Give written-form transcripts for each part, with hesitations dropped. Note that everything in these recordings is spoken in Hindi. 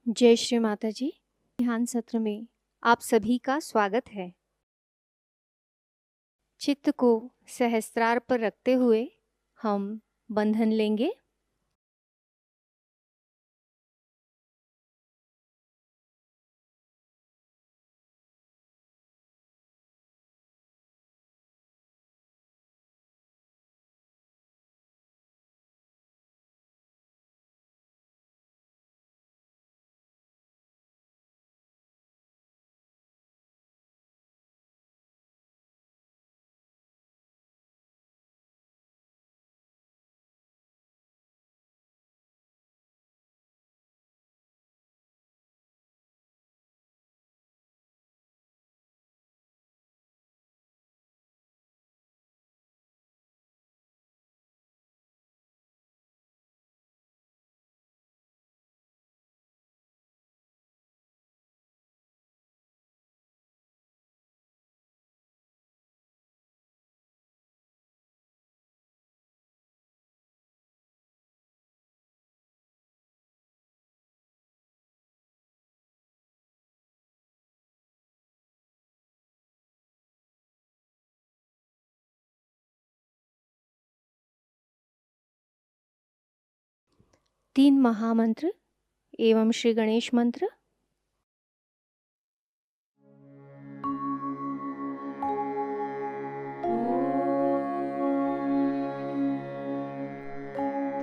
जय श्री माता जी। ध्यान सत्र में आप सभी का स्वागत है। चित्त को सहस्त्रार पर रखते हुए हम बंधन लेंगे। तीन महामंत्र एवं श्री गणेश मंत्र।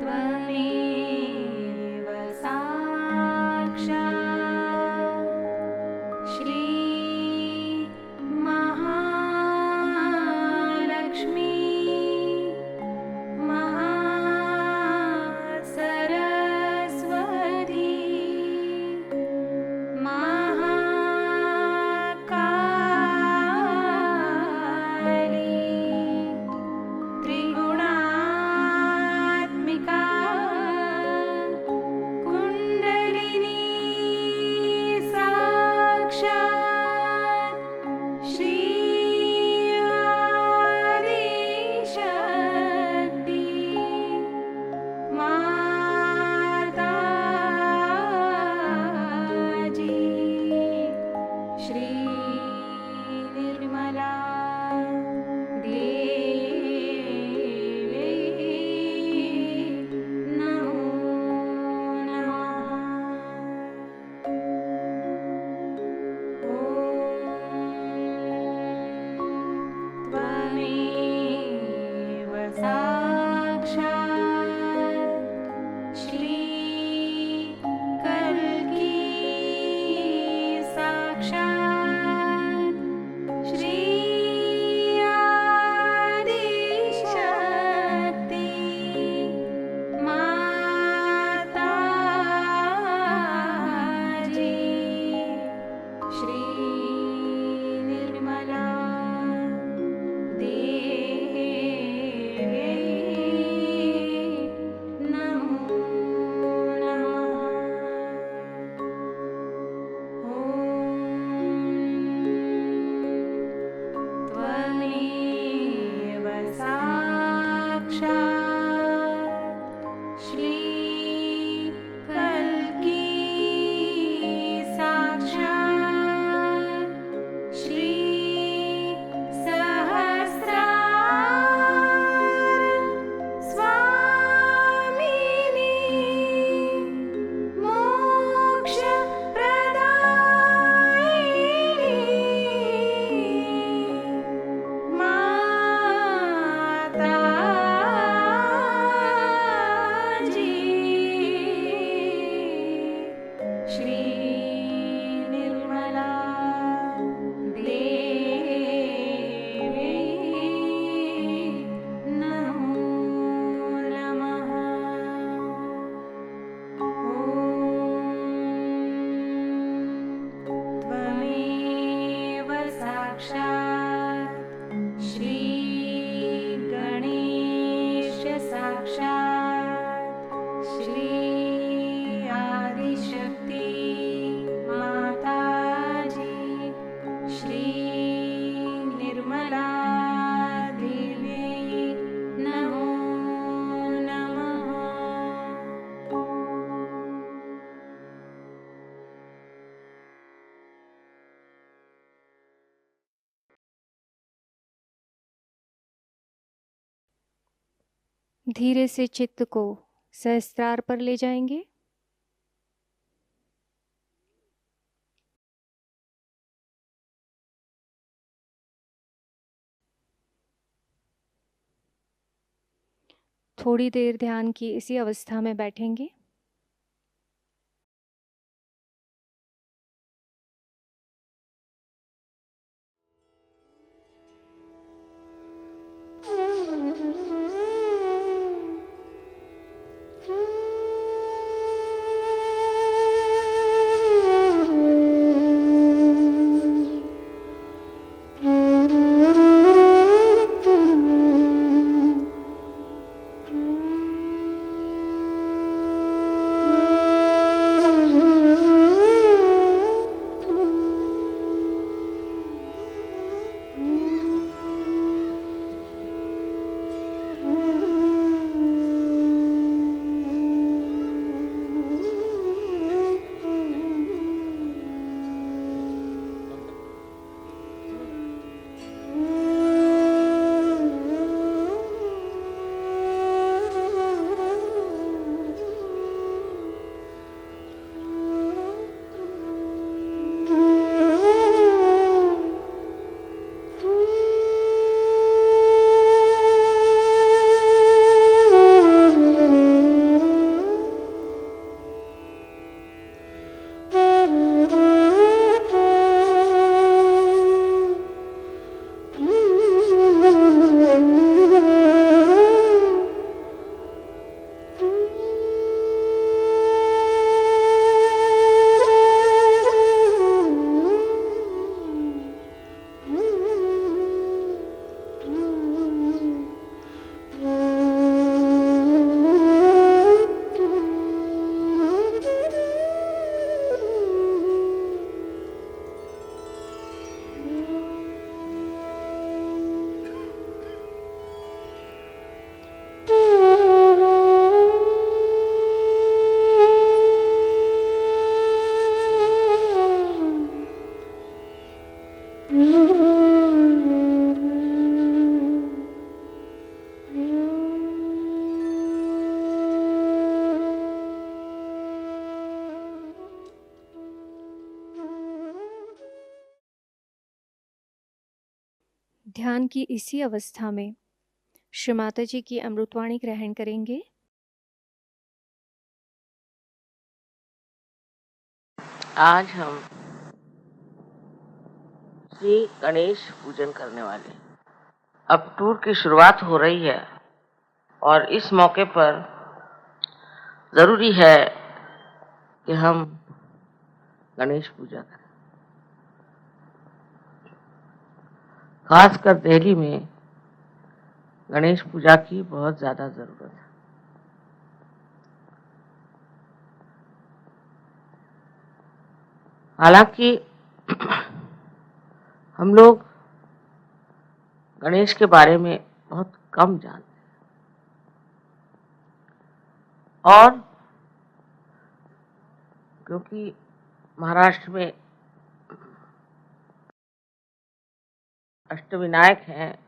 त्वमेव साक्षात् श्री महालक्ष्मी महासरस्वती धीरे से चित्त को सहस्त्रार पर ले जाएंगे। थोड़ी देर ध्यान की इसी अवस्था में बैठेंगे। ध्यान की इसी अवस्था में श्री माता जी की अमृतवाणी ग्रहण करेंगे। आज हम श्री गणेश पूजन करने वाले हैं। अब टूर की शुरुआत हो रही है और इस मौके पर जरूरी है कि हम गणेश पूजा करें। खासकर दिल्ली में गणेश पूजा की बहुत ज्यादा जरूरत है। हालांकि हम लोग गणेश के बारे में बहुत कम जानते हैं और क्योंकि महाराष्ट्र में अष्टविनायक हैं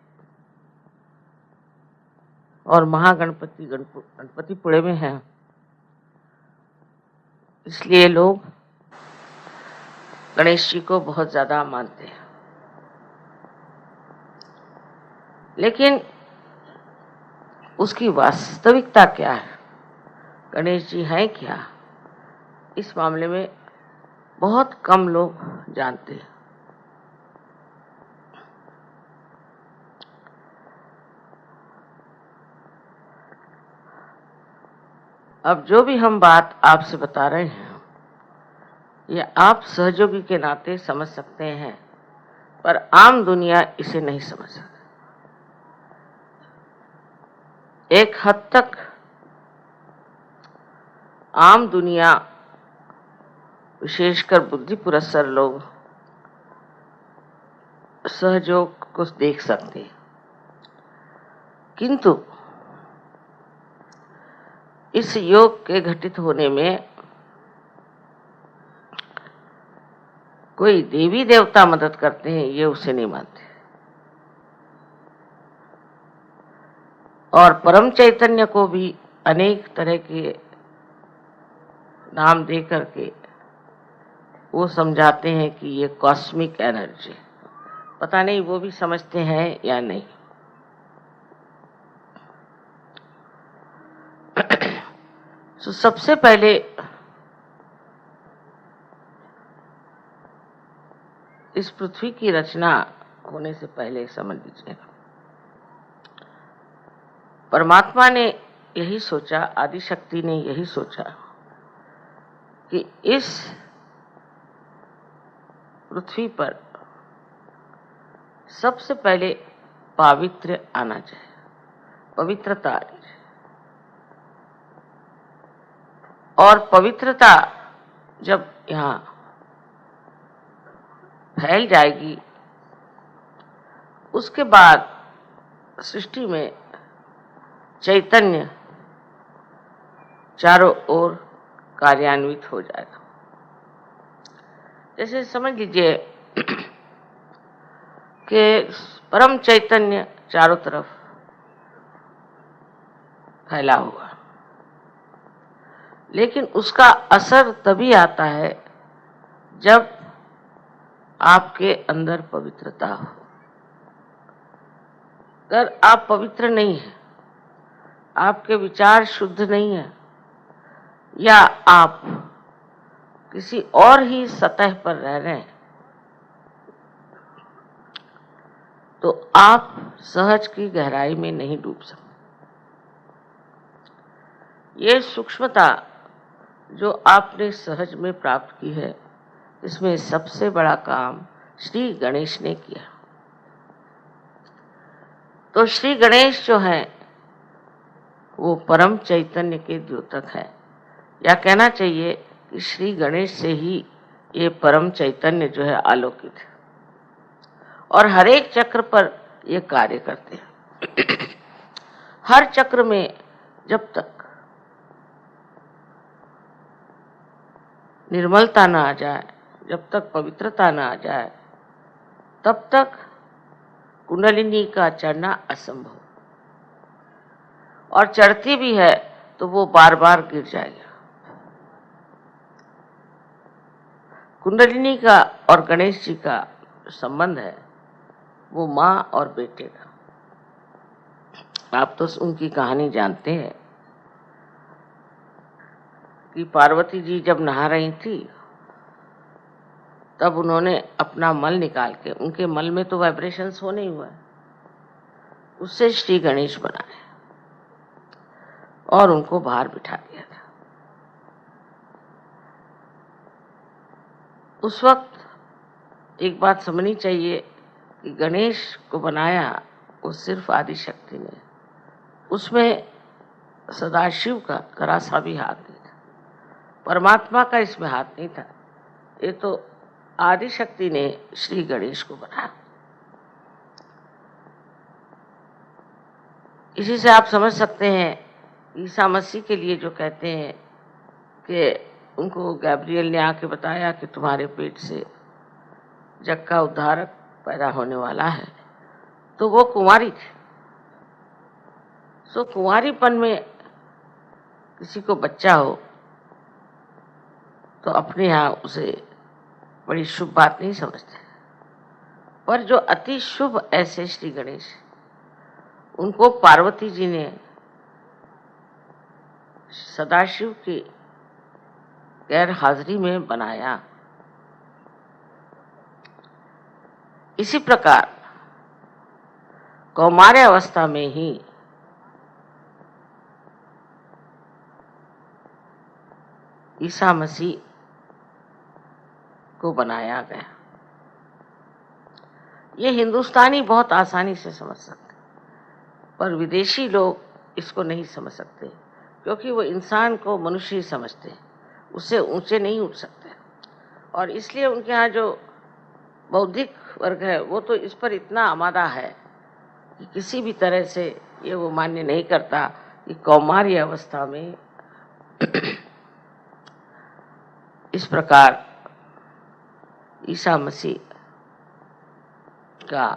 और महागणपति गणपतिपुणे में हैं, इसलिए लोग गणेश जी को बहुत ज्यादा मानते हैं। लेकिन उसकी वास्तविकता क्या है, गणेश जी हैं क्या, इस मामले में बहुत कम लोग जानते हैं। अब जो भी हम बात आपसे बता रहे हैं ये आप सहयोगी के नाते समझ सकते हैं, पर आम दुनिया इसे नहीं समझ सकती। एक हद तक आम दुनिया, विशेषकर बुद्धि पुरस्सर लोग सहयोग को देख सकते हैं, किंतु इस योग के घटित होने में कोई देवी देवता मदद करते हैं ये उसे नहीं मानते। और परम चैतन्य को भी अनेक तरह के नाम दे करके वो समझाते हैं कि ये कॉस्मिक एनर्जी। पता नहीं वो भी समझते हैं या नहीं। तो सबसे पहले इस पृथ्वी की रचना होने से पहले समझ लीजिए, परमात्मा ने यही सोचा, आदि शक्ति ने यही सोचा कि इस पृथ्वी पर सबसे पहले पावित्र्य आना चाहिए, पवित्रता आनी चाहिए। और पवित्रता जब यहाँ फैल जाएगी, उसके बाद सृष्टि में चैतन्य चारों ओर कार्यान्वित हो जाएगा। जैसे समझ लीजिए कि परम चैतन्य चारों तरफ फैला हुआ, लेकिन उसका असर तभी आता है जब आपके अंदर पवित्रता हो। अगर आप पवित्र नहीं हैं, आपके विचार शुद्ध नहीं है, या आप किसी और ही सतह पर रह रहे हैं, तो आप सहज की गहराई में नहीं डूब सकते। ये सूक्ष्मता जो आपने सहज में प्राप्त की है, इसमें सबसे बड़ा काम श्री गणेश ने किया। तो श्री गणेश जो है वो परम चैतन्य के द्योतक है, या कहना चाहिए कि श्री गणेश से ही ये परम चैतन्य जो है आलोकित है, और हर एक चक्र पर ये कार्य करते हैं। हर चक्र में जब तक निर्मलता ना आ जाए, जब तक पवित्रता ना आ जाए, तब तक कुंडलिनी का चढ़ना असंभव, और चढ़ती भी है तो वो बार बार गिर जाएगा। कुंडलिनी का और गणेश जी का संबंध है वो माँ और बेटे का। आप तो उनकी कहानी जानते हैं कि पार्वती जी जब नहा रही थी, तब उन्होंने अपना मल निकाल के, उनके मल में तो वाइब्रेशंस होने ही हुआ है, उससे श्री गणेश बनाए और उनको बाहर बिठा दिया था। उस वक्त एक बात समझनी चाहिए कि गणेश को बनाया वो सिर्फ आदि शक्ति ने, उसमें सदाशिव का जरा सा भी हाथ नहीं था, परमात्मा का इसमें हाथ नहीं था। ये तो आदि शक्ति ने श्री गणेश को बनाया। इसी से आप समझ सकते हैं ईसा मसीह के लिए जो कहते हैं कि उनको गैब्रियल ने आके बताया कि तुम्हारे पेट से जग का उद्धारक पैदा होने वाला है, तो वो कुंवारी थी। सो कुंवारीपन में किसी को बच्चा हो तो अपने यहाँ उसे बड़ी शुभ बात नहीं समझते, पर जो अति शुभ ऐसे श्री गणेश, उनको पार्वती जी ने सदाशिव की गैर हाजिरी में बनाया। इसी प्रकार कौमार्य अवस्था में ही ईसा मसीह को बनाया गया। ये हिंदुस्तानी बहुत आसानी से समझ सकते, पर विदेशी लोग इसको नहीं समझ सकते, क्योंकि वो इंसान को मनुष्य ही समझते हैं, उससे ऊंचे नहीं उठ सकते। और इसलिए उनके यहाँ जो बौद्धिक वर्ग है वो तो इस पर इतना आमादा है कि किसी भी तरह से ये वो मान्य नहीं करता कि कौमार्य अवस्था में इस प्रकार ईसा मसीह का,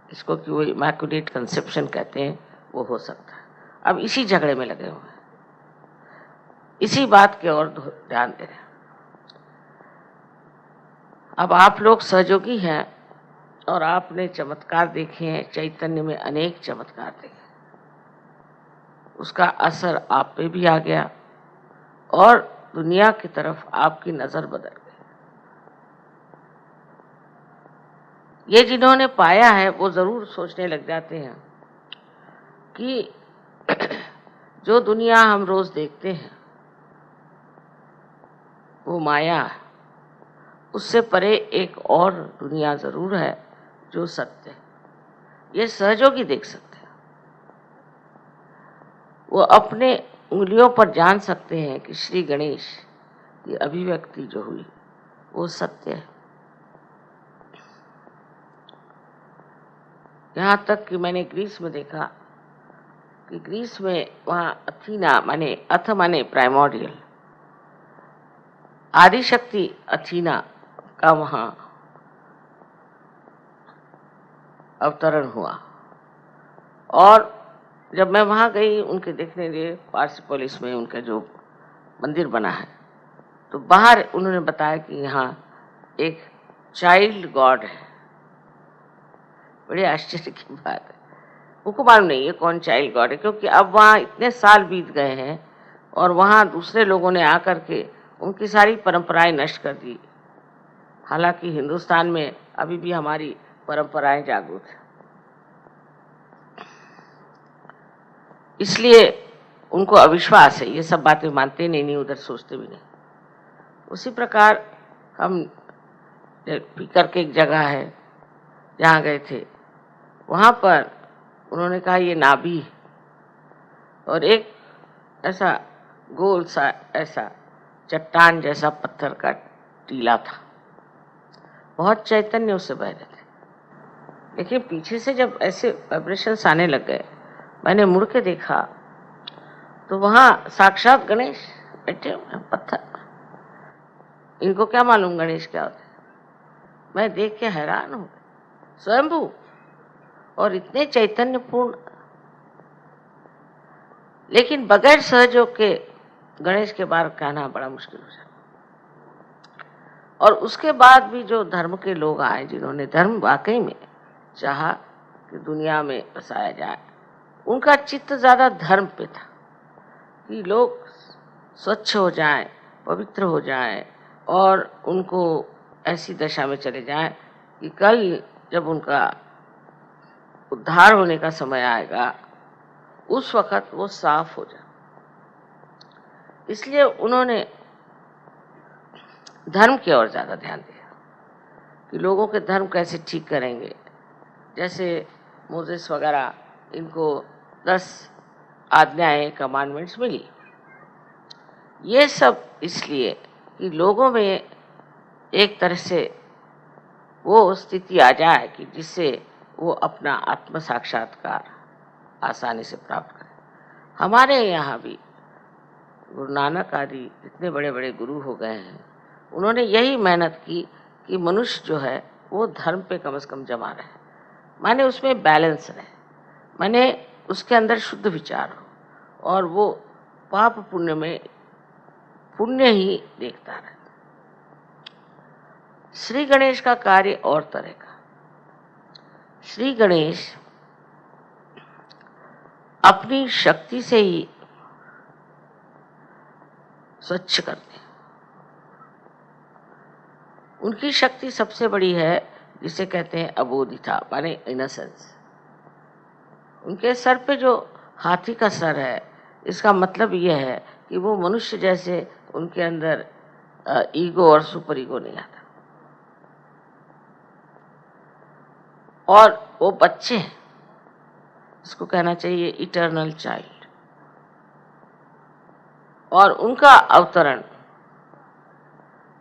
इसको कि वो इमैक्युलेट कंसेप्शन कहते हैं, वो हो सकता है। अब इसी झगड़े में लगे हुए हैं, इसी बात की ओर ध्यान दे रहे हैं। अब आप लोग सहयोगी हैं और आपने चमत्कार देखे हैं, चैतन्य में अनेक चमत्कार देखे, उसका असर आप पे भी आ गया और दुनिया की तरफ आपकी नजर बदल गई। ये जिन्होंने पाया है वो जरूर सोचने लग जाते हैं कि जो दुनिया हम रोज देखते हैं वो माया है, उससे परे एक और दुनिया जरूर है जो सत्य है। ये सहयोगी देख सकते हैं, वो अपने उंगलियों पर जान सकते हैं कि श्री गणेश की अभिव्यक्ति जो हुई वो सत्य है। यहाँ तक कि मैंने ग्रीस में देखा कि ग्रीस में वहाँ अथीना माने अथ माने प्राइमोर्डियल, आदिशक्ति अथीना का वहाँ अवतरण हुआ। और जब मैं वहाँ गई उनके देखने लिए, पार्सिपोलिस में उनका जो मंदिर बना है, तो बाहर उन्होंने बताया कि यहाँ एक चाइल्ड गॉड है। बड़े आश्चर्य की बात है, उनको मालूम नहीं है कौन चाइल्ड गॉड है, क्योंकि अब वहाँ इतने साल बीत गए हैं और वहाँ दूसरे लोगों ने आकर के उनकी सारी परंपराएं नष्ट कर दी। हालांकि हिंदुस्तान में अभी भी हमारी परंपराएं जागृत हैं, इसलिए उनको अविश्वास है, ये सब बातें मानते नहीं, उधर सोचते भी नहीं। उसी प्रकार हम पीकर के एक जगह है जहाँ गए थे, वहाँ पर उन्होंने कहा ये नाभि है, और एक ऐसा गोल सा ऐसा चट्टान जैसा पत्थर का टीला था, बहुत चैतन्य उससे बह रहे थे। लेकिन पीछे से जब ऐसे वाइब्रेशंस आने लग गए, मैंने मुड़ के देखा तो वहाँ साक्षात गणेश बैठे हुए पत्थर। इनको क्या मालूम गणेश क्या होते, मैं देख के हैरान हूँ, स्वयंभू और इतने चैतन्यपूर्ण। लेकिन बगैर सहयोग के गणेश के बारे में कहना बड़ा मुश्किल हो जाता। और उसके बाद भी जो धर्म के लोग आए, जिन्होंने धर्म वाकई में चाहा कि दुनिया में बसाया जाए, उनका चित्त ज्यादा धर्म पे था कि लोग स्वच्छ हो जाएं, पवित्र हो जाएं और उनको ऐसी दशा में चले जाएं कि कल जब उनका उद्धार होने का समय आएगा उस वक्त वो साफ हो जाए। इसलिए उन्होंने धर्म की ओर ज्यादा ध्यान दिया कि लोगों के धर्म कैसे ठीक करेंगे। जैसे मोसेस वगैरह, इनको 10 आज्ञाएं, कमांडमेंट्स मिली। ये सब इसलिए कि लोगों में एक तरह से वो स्थिति आ जाए कि जिससे वो अपना आत्म साक्षात्कार आसानी से प्राप्त करें। हमारे यहाँ भी गुरु नानक आदि इतने बड़े बड़े गुरु हो गए हैं, उन्होंने यही मेहनत की कि मनुष्य जो है वो धर्म पे कम से कम जमा रहे, माने उसमें बैलेंस रहे, माने उसके अंदर शुद्ध विचार हो और वो पाप पुण्य में पुण्य ही देखता रहे। श्री गणेश का कार्य और तरह का। श्री गणेश अपनी शक्ति से ही स्वच्छ करते हैं। उनकी शक्ति सबसे बड़ी है, जिसे कहते हैं अबोधिता माने इनोसेंस। उनके सर पे जो हाथी का सर है, इसका मतलब यह है कि वो मनुष्य जैसे उनके अंदर ईगो और सुपर ईगो नहीं आता। और वो बच्चे हैं, इसको कहना चाहिए इटर्नल चाइल्ड। और उनका अवतरण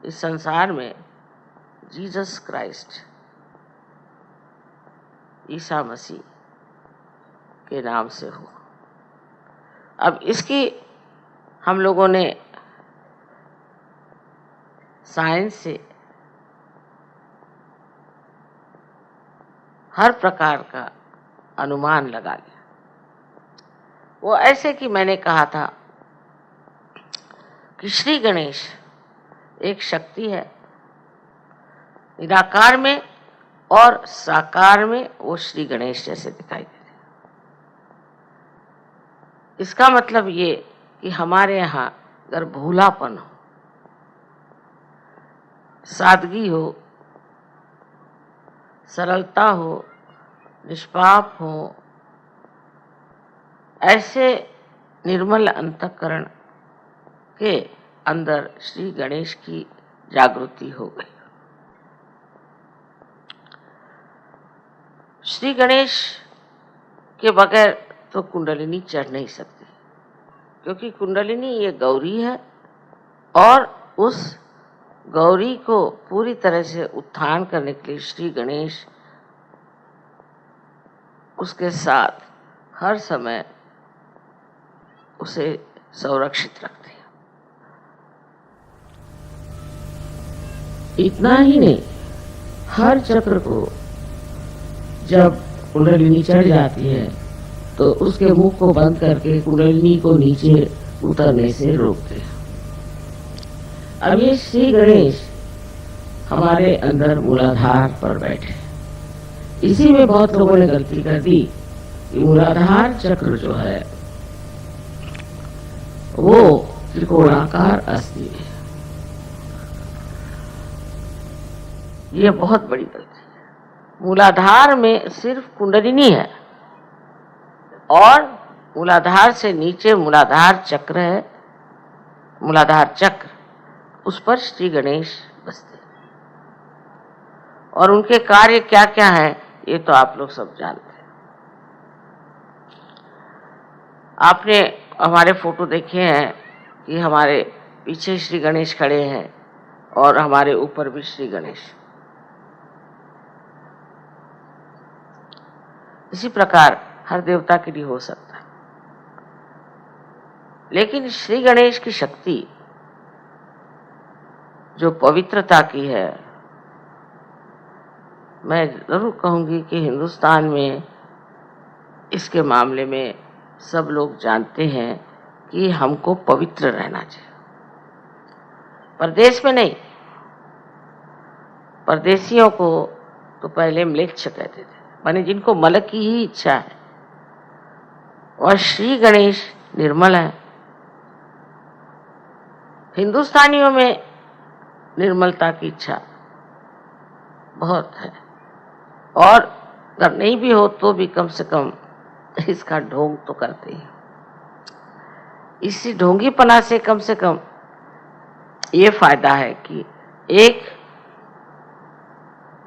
इस संसार में जीसस क्राइस्ट, ईसा मसीह के नाम से हो। अब इसकी हम लोगों ने साइंस से हर प्रकार का अनुमान लगा लिया। वो ऐसे कि मैंने कहा था कि श्री गणेश एक शक्ति है, निराकार में और साकार में वो श्री गणेश जैसे दिखाई देते हैं। इसका मतलब ये कि हमारे यहाँ अगर भोलापन हो, सादगी हो, सरलता हो, निष्पाप हो, ऐसे निर्मल अंतःकरण के अंदर श्री गणेश की जागृति हो गई। श्री गणेश के बगैर तो कुंडलिनी चढ़ नहीं सकती, क्योंकि कुंडलिनी ये गौरी है और उस गौरी को पूरी तरह से उत्थान करने के लिए श्री गणेश उसके साथ हर समय उसे संरक्षित रखते हैं। इतना ही नहीं, हर चक्र को जब कुंडलिनी चढ़ जाती है तो उसके मुख को बंद करके कुंडलिनी को नीचे उतरने से रोकते हैं। अब ये श्री गणेश हमारे अंदर मूलाधार पर बैठे। इसी में बहुत लोगों ने गलती कर दी कि मूलाधार चक्र जो है वो त्रिकोणाकार अस्थि है। ये बहुत बड़ी गलती है। मूलाधार में सिर्फ कुंडलिनी है और मूलाधार से नीचे मूलाधार चक्र है, मूलाधार चक्र, उस पर श्री गणेश बसते हैं। और उनके कार्य क्या क्या है ये तो आप लोग सब जानते हैं। आपने हमारे फोटो देखे हैं कि हमारे पीछे श्री गणेश खड़े हैं और हमारे ऊपर भी श्री गणेश। इसी प्रकार हर देवता के लिए हो सकता है, लेकिन श्री गणेश की शक्ति जो पवित्रता की है, मैं जरूर कहूंगी कि हिंदुस्तान में इसके मामले में सब लोग जानते हैं कि हमको पवित्र रहना चाहिए। परदेश में नहीं, परदेशियों को तो पहले म्लेच्छ कहते थे, माने जिनको मलक की ही इच्छा है। और श्री गणेश निर्मल है। हिंदुस्तानियों में निर्मलता की इच्छा बहुत है, और अगर नहीं भी हो तो भी कम से कम इसका ढोंग तो करते हैं। इसी ढोंगीपना से कम ये फायदा है कि एक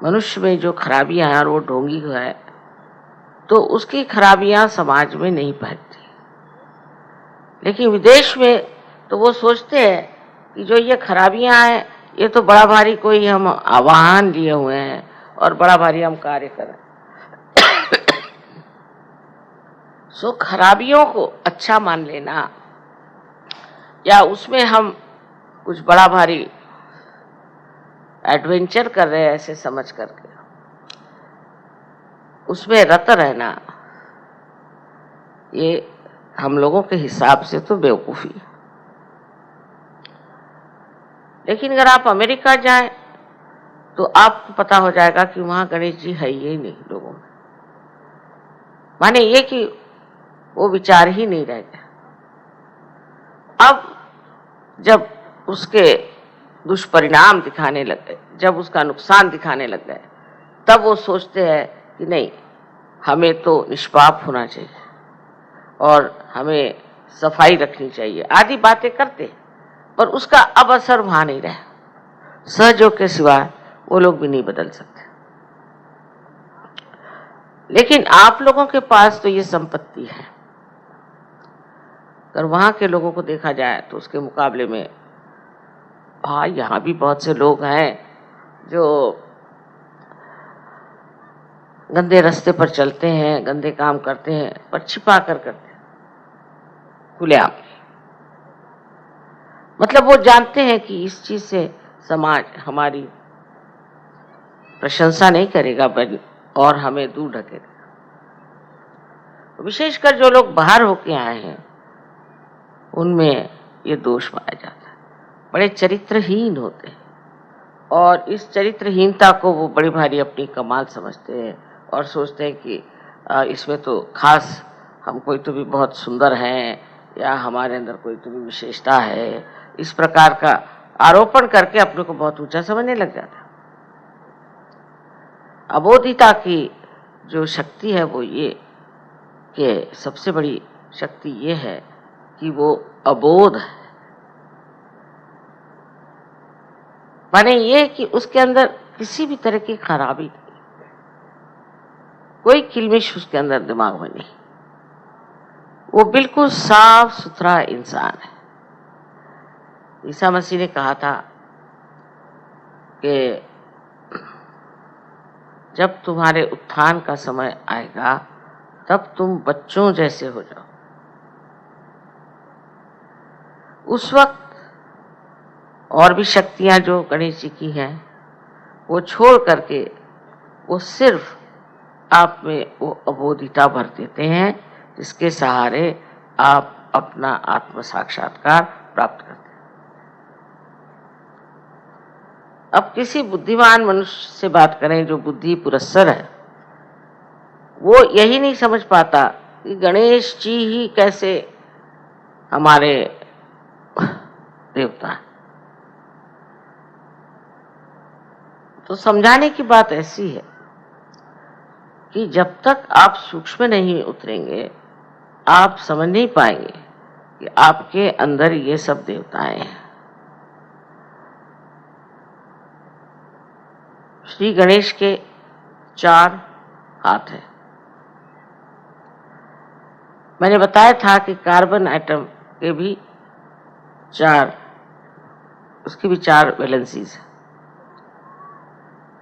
मनुष्य में जो खराबियां हैं और वो ढोंगी है तो उसकी खराबियां समाज में नहीं फैलती। लेकिन विदेश में तो वो सोचते हैं कि जो ये खराबियां हैं ये तो बड़ा भारी कोई हम आवाहन लिए हुए हैं और बड़ा भारी हम कार्य करें। सो खराबियों को अच्छा मान लेना या उसमें हम कुछ बड़ा भारी एडवेंचर कर रहे हैं ऐसे समझ करके उसमें रत रहना, ये हम लोगों के हिसाब से तो बेवकूफी है। लेकिन अगर आप अमेरिका जाएं तो आपको पता हो जाएगा कि वहां गणेश जी है ही नहीं लोगों में, माने ये कि वो विचार ही नहीं रह गया। अब जब उसके दुष्परिणाम दिखाने लग गए, जब उसका नुकसान दिखाने लग गए, तब वो सोचते हैं कि नहीं, हमें तो निष्पाप होना चाहिए और हमें सफाई रखनी चाहिए, आदि बातें करते, पर उसका अब असर वहां नहीं रहा। सहयोग के सिवा वो लोग भी नहीं बदल सकते। लेकिन आप लोगों के पास तो ये संपत्ति है। अगर वहां के लोगों को देखा जाए तो उसके मुकाबले में हाँ, यहाँ भी बहुत से लोग हैं जो गंदे रास्ते पर चलते हैं, गंदे काम करते हैं, पर छिपा कर करते हैं, खुलेआम। मतलब वो जानते हैं कि इस चीज से समाज हमारी प्रशंसा नहीं करेगा और हमें दूर ढकेगा। विशेषकर जो लोग बाहर होके आए हैं उनमें ये दोष पाया जाता है, बड़े चरित्रहीन होते हैं और इस चरित्रहीनता को वो बड़ी भारी अपनी कमाल समझते हैं और सोचते हैं कि इसमें तो खास हम कोई तो भी बहुत सुंदर हैं या हमारे अंदर कोई तो भी विशेषता है, इस प्रकार का आरोपण करके अपने को बहुत ऊंचा समझने लग जाता है। अबोधिता की जो शक्ति है वो ये कि सबसे बड़ी शक्ति ये है कि वो अबोध है, माने ये कि उसके अंदर किसी भी तरह की खराबी नहीं, कोई किलमिश उसके अंदर दिमाग में नहीं, वो बिल्कुल साफ सुथरा इंसान है। ईसा मसीह ने कहा था कि जब तुम्हारे उत्थान का समय आएगा तब तुम बच्चों जैसे हो जाओ। उस वक्त और भी शक्तियां जो गणेश जी की हैं वो छोड़ करके वो सिर्फ आप में वो अबोधिता भर देते हैं जिसके सहारे आप अपना आत्म साक्षात्कार प्राप्त करते हैं। अब किसी बुद्धिमान मनुष्य से बात करें जो बुद्धि पुरस्सर है, वो यही नहीं समझ पाता कि गणेश जी ही कैसे हमारे देवता हैं। तो समझाने की बात ऐसी है कि जब तक आप सूक्ष्म नहीं उतरेंगे आप समझ नहीं पाएंगे कि आपके अंदर ये सब देवताएं हैं। श्री गणेश के 4 हाथ हैं। मैंने बताया था कि कार्बन एटम के भी 4, उसकी भी 4 वैलेंसीज हैं,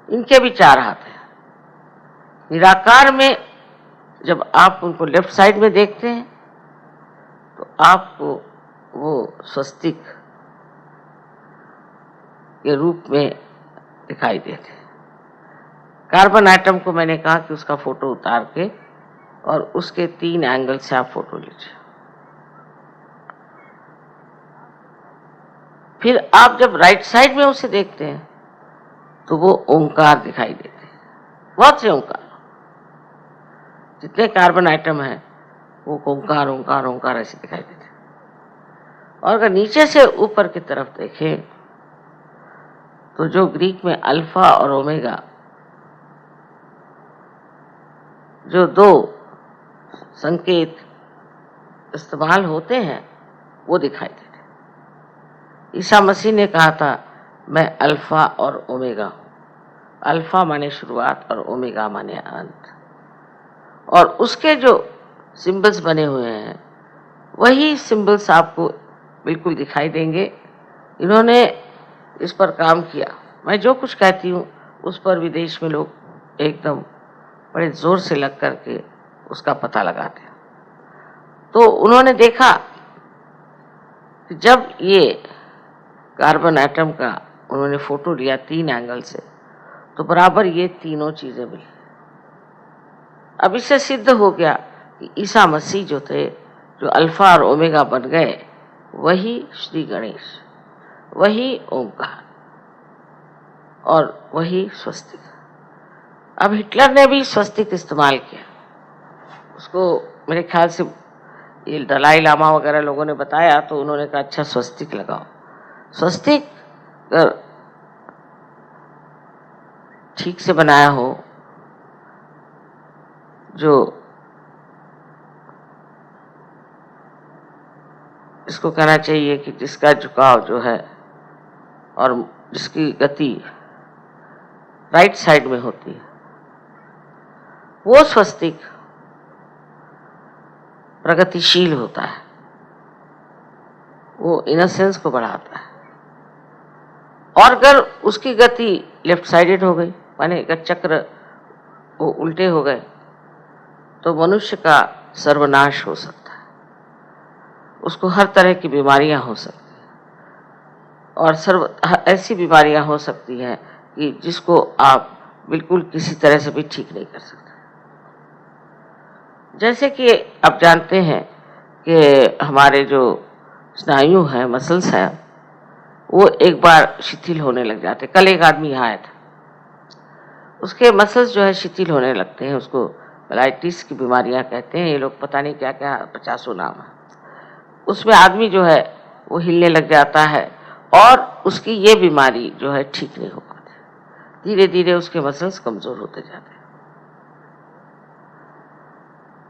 इनके भी 4 हाथ हैं। निराकार में जब आप उनको लेफ्ट साइड में देखते हैं तो आपको वो स्वस्तिक के रूप में दिखाई देते हैं। कार्बन एटम को मैंने कहा कि उसका फोटो उतार के और उसके 3 एंगल से आप फोटो लीजिए। फिर आप जब राइट साइड में उसे देखते हैं तो वो ओंकार दिखाई देते हैं, बहुत से ओंकार, जितने कार्बन आइटम हैं वो ओंकार ओंकार ओंकार ऐसे दिखाई देते हैं। और अगर नीचे से ऊपर की तरफ देखें तो जो ग्रीक में अल्फा और ओमेगा जो 2 संकेत इस्तेमाल होते हैं वो दिखाई देते हैं। ईसा मसीह ने कहा था मैं अल्फा और ओमेगा हूँ। अल्फा माने शुरुआत और ओमेगा माने अंत। और उसके जो सिंबल्स बने हुए हैं वही सिंबल्स आपको बिल्कुल दिखाई देंगे। इन्होंने इस पर काम किया। मैं जो कुछ कहती हूँ उस पर विदेश में लोग एकदम बड़े जोर से लग करके उसका पता लगाते हैं। तो उन्होंने देखा कि जब ये कार्बन एटम का उन्होंने फोटो लिया 3 एंगल से तो बराबर ये तीनों चीजें मिली। अब इससे सिद्ध हो गया कि ईसा मसीह जो थे, जो अल्फा और ओमेगा बन गए, वही श्री गणेश, वही ओंकार और वही स्वस्तिक। अब हिटलर ने भी स्वस्तिक इस्तेमाल किया। उसको मेरे ख्याल से ये दलाई लामा वगैरह लोगों ने बताया तो उन्होंने कहा अच्छा स्वस्तिक लगाओ। स्वस्तिक अगर ठीक से बनाया हो, जो इसको कहना चाहिए कि जिसका झुकाव जो है और जिसकी गति राइट साइड में होती है, वो स्वस्तिक प्रगतिशील होता है, वो इनोसेंस को बढ़ाता है। और अगर उसकी गति लेफ्ट साइडेड हो गई, माने अगर चक्र वो उल्टे हो गए, तो मनुष्य का सर्वनाश हो सकता है। उसको हर तरह की बीमारियां हो सकती हैं और ऐसी बीमारियां हो सकती हैं कि जिसको आप बिल्कुल किसी तरह से भी ठीक नहीं कर सकते। जैसे कि आप जानते हैं कि हमारे जो स्नायु हैं, मसल्स हैं, वो एक बार शिथिल होने लग जाते। कल एक आदमी यहाँ आया था, उसके मसल्स जो है शिथिल होने लगते हैं, उसको मेलाइटिस की बीमारियां कहते हैं ये लोग, पता नहीं क्या क्या 50 नाम है। उसमें आदमी जो है वो हिलने लग जाता है और उसकी ये बीमारी जो है ठीक नहीं हो पाती, धीरे धीरे उसके मसल्स कमजोर होते जाते हैं।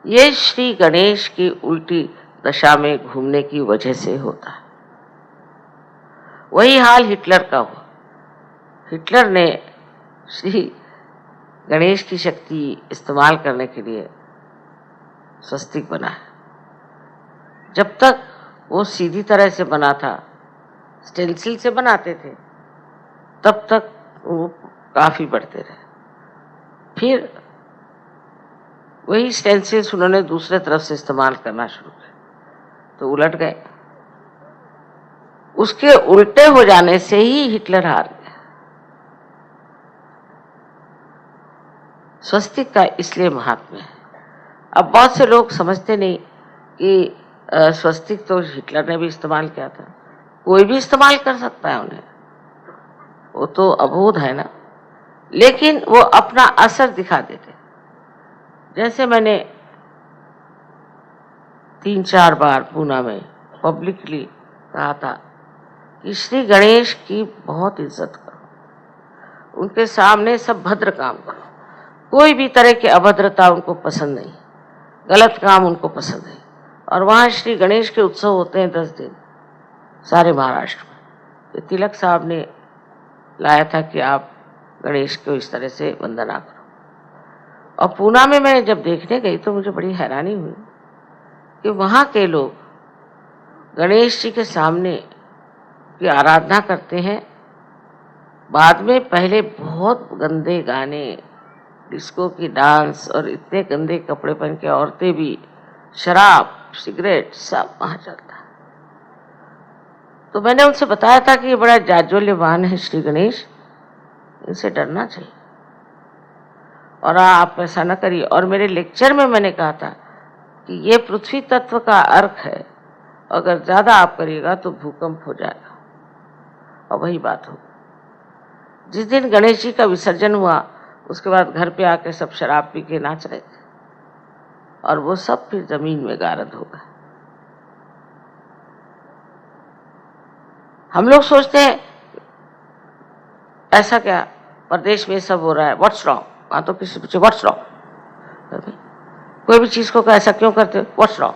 ये श्री गणेश की उल्टी दशा में घूमने की वजह से होता है। वही हाल हिटलर का हुआ। हिटलर ने श्री गणेश की शक्ति इस्तेमाल करने के लिए स्वस्तिक बनाया। जब तक वो सीधी तरह से बना था, स्टेंसिल से बनाते थे, तब तक वो काफी बढ़ते रहे। फिर वही स्टेंसिल्स उन्होंने दूसरे तरफ से इस्तेमाल करना शुरू किया तो उलट गए। उसके उल्टे हो जाने से ही हिटलर हार गया। स्वस्तिक का इसलिए महात्म्य है। अब बहुत से लोग समझते नहीं कि स्वस्तिक तो हिटलर ने भी इस्तेमाल किया था, कोई भी इस्तेमाल कर सकता है उन्हें, वो तो अबोध है ना, लेकिन वो अपना असर दिखा देते। जैसे मैंने 3-4 बार पूना में पब्लिकली कहा था कि श्री गणेश की बहुत इज्जत करो, उनके सामने सब भद्र काम करो, कोई भी तरह की अभद्रता उनको पसंद नहीं, गलत काम उनको पसंद नहीं। और वहाँ श्री गणेश के उत्सव होते हैं 10 दिन सारे महाराष्ट्र में। तो तिलक साहब ने लाया था कि आप गणेश को इस तरह से वंदना करो। और पूना में मैं जब देखने गई तो मुझे बड़ी हैरानी हुई कि वहाँ के लोग गणेश जी के सामने की आराधना करते हैं, बाद में पहले बहुत गंदे गाने, डिस्को की डांस और इतने गंदे कपड़े पहन के औरतें भी, शराब, सिगरेट सब वहाँ चलता है। तो मैंने उनसे बताया था कि ये बड़ा जाज्वल्यवान है श्री गणेश, इनसे डरना चाहिए और आप ऐसा न करिए। और मेरे लेक्चर में मैंने कहा था कि ये पृथ्वी तत्व का अर्क है, अगर ज़्यादा आप करिएगा तो भूकंप हो जाएगा। और वही बात हो, जिस दिन गणेश जी का विसर्जन हुआ उसके बाद घर पे आके सब शराब पी के नाच रहे थे और वो सब फिर जमीन में गारद हो गए। हम लोग सोचते हैं ऐसा क्या, प्रदेश में सब हो रहा है, व्हाट्स रॉन्ग। हाँ तो किसी पूछे व्हाट्स रॉन्ग, कोई भी चीज को ऐसा क्यों करते हो, व्हाट्स रॉन्ग।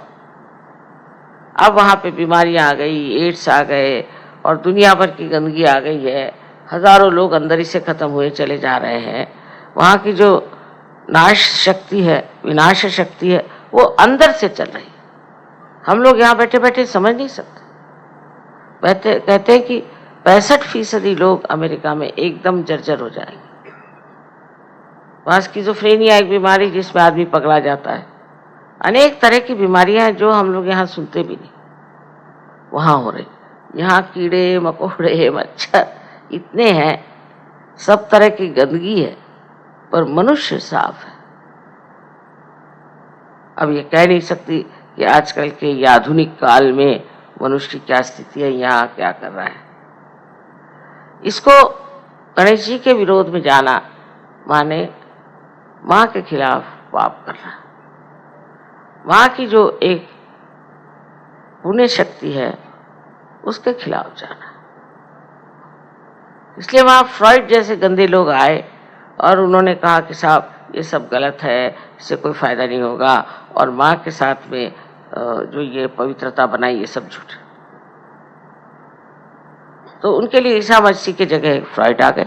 अब वहां पे बीमारियां आ गई, एड्स आ गए और दुनिया भर की गंदगी आ गई है, हजारों लोग अंदर ही से खत्म हुए चले जा रहे हैं। वहां की जो नाश शक्ति है, विनाश शक्ति है, वो अंदर से चल रही है। हम लोग यहाँ बैठे बैठे समझ नहीं सकते। कहते हैं कि 65% लोग अमेरिका में एकदम जर्जर हो जाएंगे। वहाँ स्किज़ोफ्रेनिया एक बीमारी जिसमें आदमी पगला जाता है, अनेक तरह की बीमारियां हैं जो हम लोग यहाँ सुनते भी नहीं, वहाँ हो रही। यहाँ कीड़े मकोड़े मच्छर इतने हैं, सब तरह की गंदगी है, पर मनुष्य साफ है। अब ये कह नहीं सकती कि आजकल के ये आधुनिक काल में मनुष्य की क्या स्थिति है, यहाँ क्या कर रहा है। इसको गणेश जी के विरोध में जाना माने माँ के खिलाफ पाप करना, माँ की जो एक पुण्य शक्ति है उसके खिलाफ जाना। इसलिए वहाँ फ्रॉइड जैसे गंदे लोग आए और उन्होंने कहा कि साहब ये सब गलत है, इससे कोई फायदा नहीं होगा, और माँ के साथ में जो ये पवित्रता बनाई ये सब झूठ। तो उनके लिए ईसा मसीह की जगह फ्रॉइड आ गए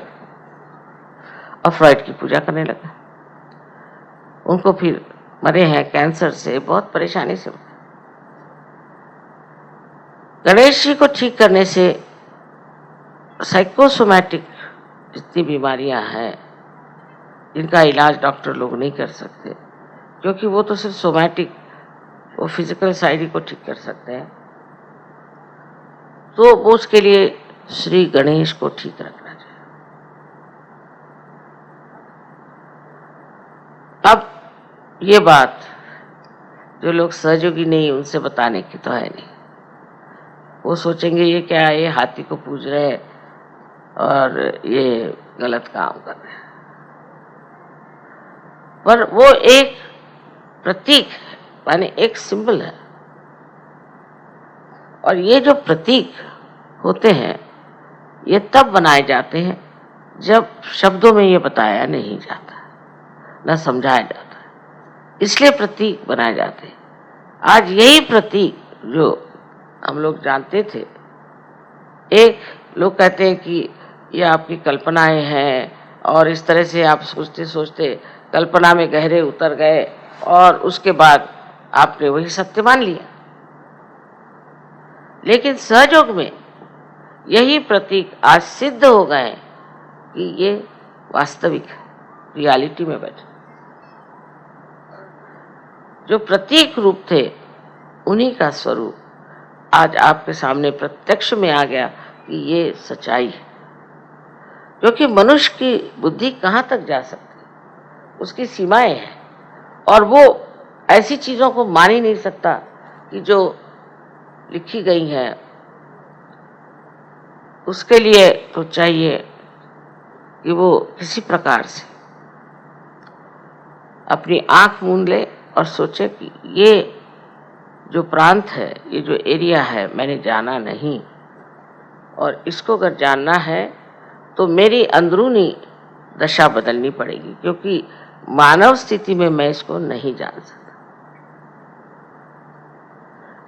और फ्रॉइड की पूजा करने लगे। उनको फिर मरे हैं कैंसर से, बहुत परेशानी से। गणेश जी को ठीक करने से साइकोसोमैटिक जितनी बीमारियां हैं जिनका इलाज डॉक्टर लोग नहीं कर सकते, क्योंकि वो तो सिर्फ सोमैटिक, वो फिजिकल साइड ही को ठीक कर सकते हैं, तो वो उसके लिए श्री गणेश को ठीक रखना चाहिए। अब ये बात जो लोग सहयोगी नहीं उनसे बताने की तो है नहीं। वो सोचेंगे ये क्या है, ये हाथी को पूज रहे हैं और ये गलत काम कर रहे हैं। पर वो एक प्रतीक है, माने एक सिंबल है। और ये जो प्रतीक होते हैं ये तब बनाए जाते हैं जब शब्दों में ये बताया नहीं जाता, न समझाया जाता, इसलिए प्रतीक बनाए जाते हैं। आज यही प्रतीक जो हम लोग जानते थे, एक लोग कहते हैं कि ये आपकी कल्पनाएं हैं और इस तरह से आप सोचते सोचते कल्पना में गहरे उतर गए और उसके बाद आपने वही सत्य मान लिया। लेकिन सहयोग में यही प्रतीक आज सिद्ध हो गए कि ये वास्तविक है, रियलिटी में बैठे। जो प्रतीक रूप थे उन्हीं का स्वरूप आज आपके सामने प्रत्यक्ष में आ गया कि ये सच्चाई है। क्योंकि मनुष्य की बुद्धि कहाँ तक जा सकती है, उसकी सीमाएं हैं और वो ऐसी चीजों को मान ही नहीं सकता कि जो लिखी गई हैं। उसके लिए तो चाहिए कि वो किसी प्रकार से अपनी आंख मूंद ले और सोचे कि ये जो प्रांत है, ये जो एरिया है, मैंने जाना नहीं और इसको अगर जानना है तो मेरी अंदरूनी दशा बदलनी पड़ेगी, क्योंकि मानव स्थिति में मैं इसको नहीं जान सकता।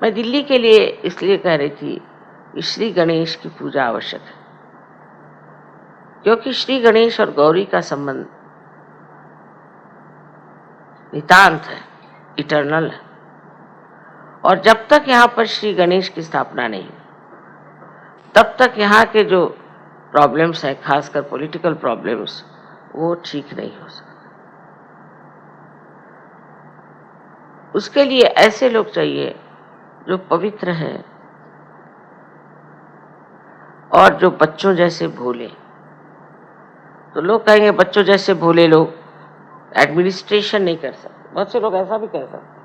मैं दिल्ली के लिए इसलिए कह रही थी कि श्री गणेश की पूजा आवश्यक है, क्योंकि श्री गणेश और गौरी का संबंध नितांत है, इटर्नल है। और जब तक यहाँ पर श्री गणेश की स्थापना नहीं, तब तक यहाँ के जो प्रॉब्लम्स हैं, खासकर पॉलिटिकल प्रॉब्लम्स, वो ठीक नहीं हो सकते। उसके लिए ऐसे लोग चाहिए जो पवित्र है और जो बच्चों जैसे भोले। तो लोग कहेंगे बच्चों जैसे भोले लोग एडमिनिस्ट्रेशन नहीं कर सकते। बहुत से लोग ऐसा भी कह सकते।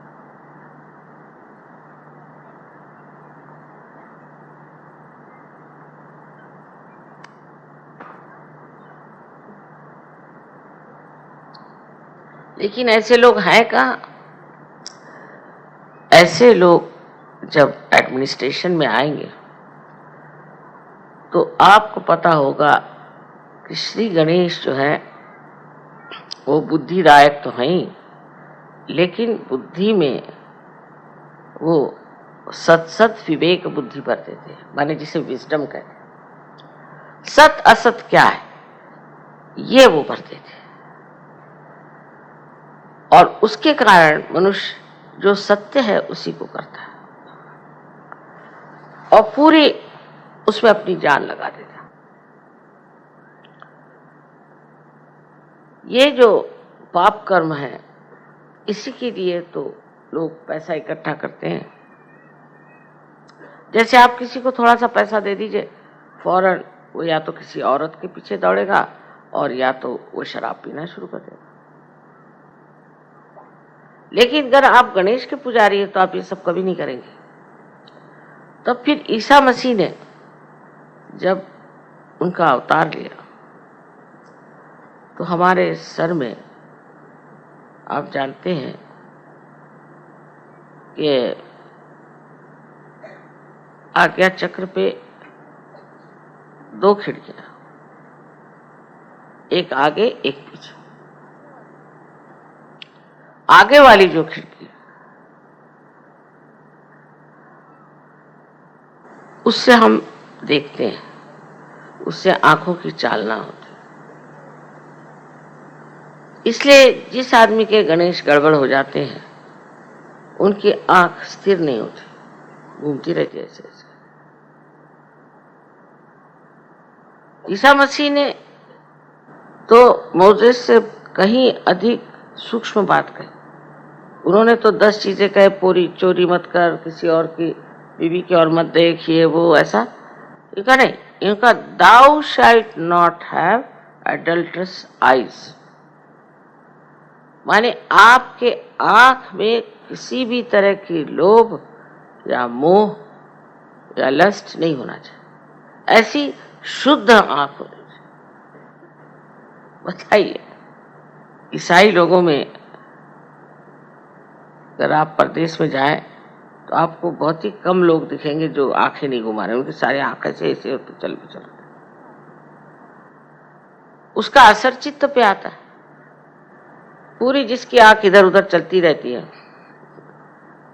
लेकिन ऐसे लोग हैं कहाँ? ऐसे लोग जब एडमिनिस्ट्रेशन में आएंगे तो आपको पता होगा कि श्री गणेश जो है वो बुद्धिदायक तो हैं ही, लेकिन बुद्धि में वो सत विवेक बुद्धि भर देते हैं, माने जिसे विजडम कहते हैं। सत असत क्या है ये वो भर देते हैं और उसके कारण मनुष्य जो सत्य है उसी को करता है और पूरी उसमें अपनी जान लगा देता है। ये जो पाप कर्म है, इसी के लिए तो लोग पैसा इकट्ठा करते हैं। जैसे आप किसी को थोड़ा सा पैसा दे दीजिए, फौरन वो या तो किसी औरत के पीछे दौड़ेगा और या तो वो शराब पीना शुरू कर देगा। लेकिन अगर आप गणेश के पुजारी हैं तो आप ये सब कभी नहीं करेंगे। तब फिर ईसा मसीह ने जब उनका अवतार लिया तो हमारे सर में आप जानते हैं कि आज्ञा चक्र पे 2 खिड़कियां, एक आगे एक पीछे। आगे वाली जो खिड़की उससे हम देखते हैं, उससे आंखों की चालना होती। इसलिए जिस आदमी के गणेश गड़बड़ हो जाते हैं उनकी आंख स्थिर नहीं होती, घूमती रहती है ऐसे ऐसे। ईसा मसीह ने तो मोसेस से कहीं अधिक सूक्ष्म बात कही। उन्होंने तो 10 चीजें कहे, चोरी मत कर, किसी और की बीवी की और मत देख, ये वो ऐसा। इनका नहीं, इनका thou shalt not have adulterous eyes। माने आपके आंख में किसी भी तरह की लोभ या मोह या लस्ट नहीं होना चाहिए, ऐसी शुद्ध आंख होनी चाहिए। बताइए, ईसाई लोगों में अगर आप परदेश में जाएं तो आपको बहुत ही कम लोग दिखेंगे जो आंखें नहीं घुमा रहे, उनकी सारी आंखें से ऐसे होते चल भी चल। उसका असर चित्त पे आता है। पूरी जिसकी आंख इधर उधर चलती रहती है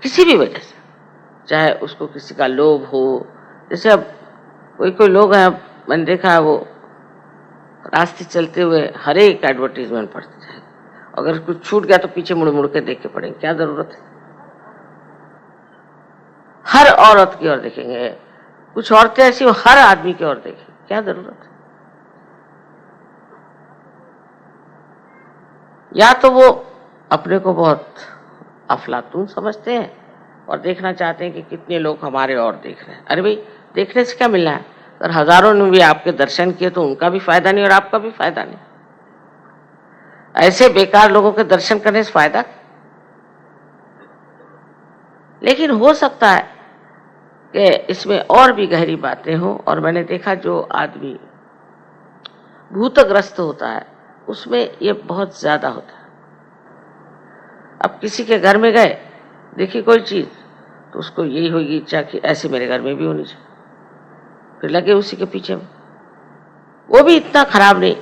किसी भी वजह से, चाहे उसको किसी का लोभ हो, जैसे अब कोई लोग हैं, मैंने देखा है वो रास्ते चलते हुए हर एक एडवर्टीजमेंट पढ़ते जाए, अगर कुछ छूट गया तो पीछे मुड़ मुड़ के देख के पड़ेंगे, क्या जरूरत है। हर औरत की ओर देखेंगे, कुछ औरतें ऐसी हर आदमी की ओर देखेंगे, क्या जरूरत है। या तो वो अपने को बहुत अफलातून समझते हैं और देखना चाहते हैं कि कितने लोग हमारे और देख रहे हैं। अरे भाई, देखने से क्या मिलना है? अगर हजारों ने भी आपके दर्शन किए तो उनका भी फायदा नहीं और आपका भी फायदा नहीं। ऐसे बेकार लोगों के दर्शन करने से फायदा। लेकिन हो सकता है कि इसमें और भी गहरी बातें हों, और मैंने देखा जो आदमी भूतग्रस्त होता है उसमें ये बहुत ज्यादा होता है। अब किसी के घर में गए, देखी कोई चीज, तो उसको यही होगी इच्छा कि ऐसे मेरे घर में भी होनी चाहिए, फिर लगे उसी के पीछे में। वो भी इतना खराब नहीं,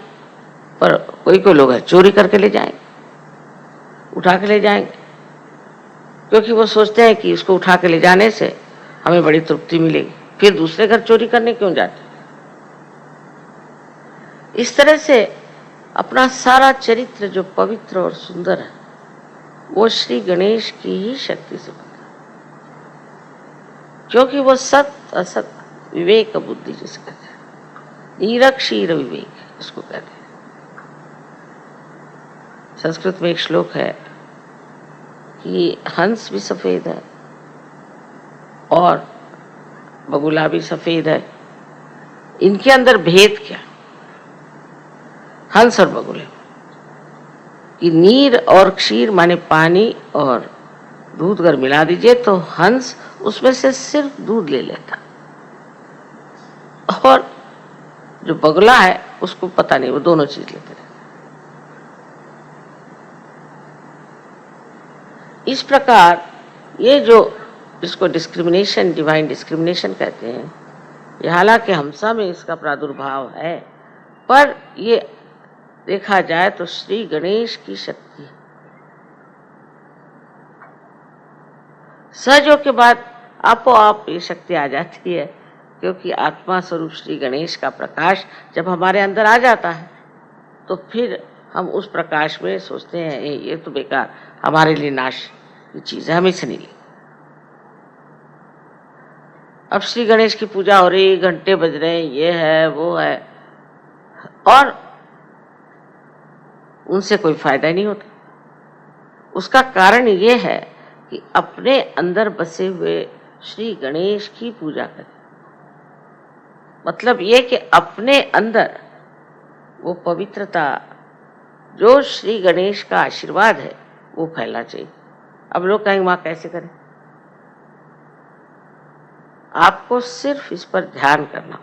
पर कोई लोग है चोरी करके ले जाएंगे, उठा के ले जाएंगे, क्योंकि वो सोचते हैं कि इसको उठा के ले जाने से हमें बड़ी तृप्ति मिलेगी, फिर दूसरे घर चोरी करने क्यों जाते। इस तरह से अपना सारा चरित्र जो पवित्र और सुंदर है वो श्री गणेश की ही शक्ति से बनता है, क्योंकि वो सत असत विवेक बुद्धि जिसे कहते हैं, नीरक्षीर विवेक इसको कहते हैं। संस्कृत में एक श्लोक है कि हंस भी सफेद है और बगुला भी सफेद है, इनके अंदर भेद क्या? हंस और बगुले कि नीर और क्षीर माने पानी और दूध अगर मिला दीजिए तो हंस उसमें से सिर्फ दूध ले लेता, और जो बगुला है उसको पता नहीं, वो दोनों चीज लेते रहते। इस प्रकार ये जो इसको डिस्क्रिमिनेशन, डिवाइन डिस्क्रिमिनेशन कहते हैं, ये हालांकि हमसा में इसका प्रादुर्भाव है, पर ये देखा जाए तो श्री गणेश की शक्ति सहजों के बाद आपो आप ये शक्ति आ जाती है, क्योंकि आत्मा स्वरूप श्री गणेश का प्रकाश जब हमारे अंदर आ जाता है तो फिर हम उस प्रकाश में सोचते हैं ये तो बेकार, हमारे लिए नाश की चीज है, हमें इसे नहीं ली। अब श्री गणेश की पूजा हो रही, घंटे बज रहे हैं, ये है वो है, और उनसे कोई फायदा नहीं होता। उसका कारण ये है कि अपने अंदर बसे हुए श्री गणेश की पूजा करें। मतलब ये कि अपने अंदर वो पवित्रता जो श्री गणेश का आशीर्वाद है वो फैलना चाहिए। अब लोग कहेंगे मां कैसे करें? आपको सिर्फ इस पर ध्यान करना,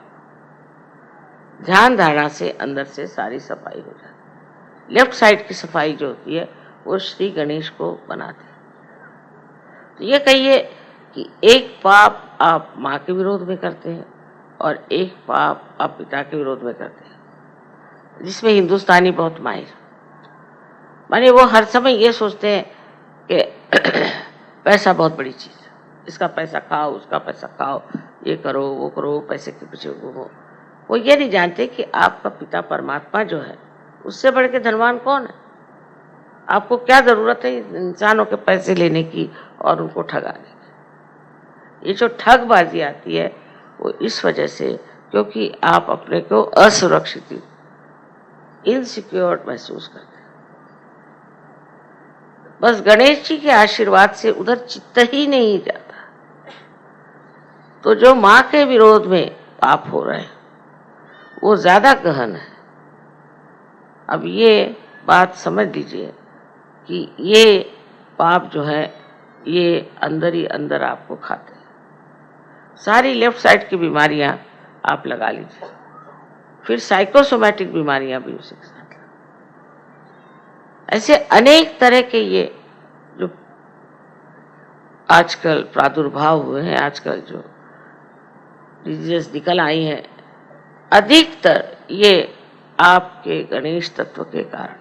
ध्यान धारणा से अंदर से सारी सफाई हो जाती है। लेफ्ट साइड की सफाई जो होती है वो श्री गणेश को बनाती है। तो ये कहिए कि एक पाप आप माँ के विरोध में करते हैं और एक पाप आप पिता के विरोध में करते हैं, जिसमें हिंदुस्तानी बहुत माहिर, माने वो हर समय ये सोचते हैं कि पैसा बहुत बड़ी चीज है, इसका पैसा खाओ, उसका पैसा खाओ, ये करो वो करो, पैसे के पीछे घूमो। वो ये नहीं जानते कि आपका पिता परमात्मा जो है उससे बढ़ के धनवान कौन है। आपको क्या जरूरत है इंसानों के पैसे लेने की और उनको ठगाने की? ये जो ठगबाजी आती है वो इस वजह से, क्योंकि आप अपने को असुरक्षित, इनसिक्योर महसूस करते हैं। बस गणेश जी के आशीर्वाद से उधर चित्त ही नहीं जाता। तो जो माँ के विरोध में पाप हो रहे हैं वो ज्यादा गहन है। अब ये बात समझ लीजिए कि ये पाप जो है ये अंदर ही अंदर आपको खाते हैं। सारी लेफ्ट साइड की बीमारियां आप लगा लीजिए, फिर साइकोसोमैटिक बीमारियां भी उसी के साथ। ऐसे अनेक तरह के ये जो आजकल प्रादुर्भाव हुए हैं, आजकल जो डिजीज निकल आई हैं, अधिकतर ये आपके गणेश तत्व के कारण।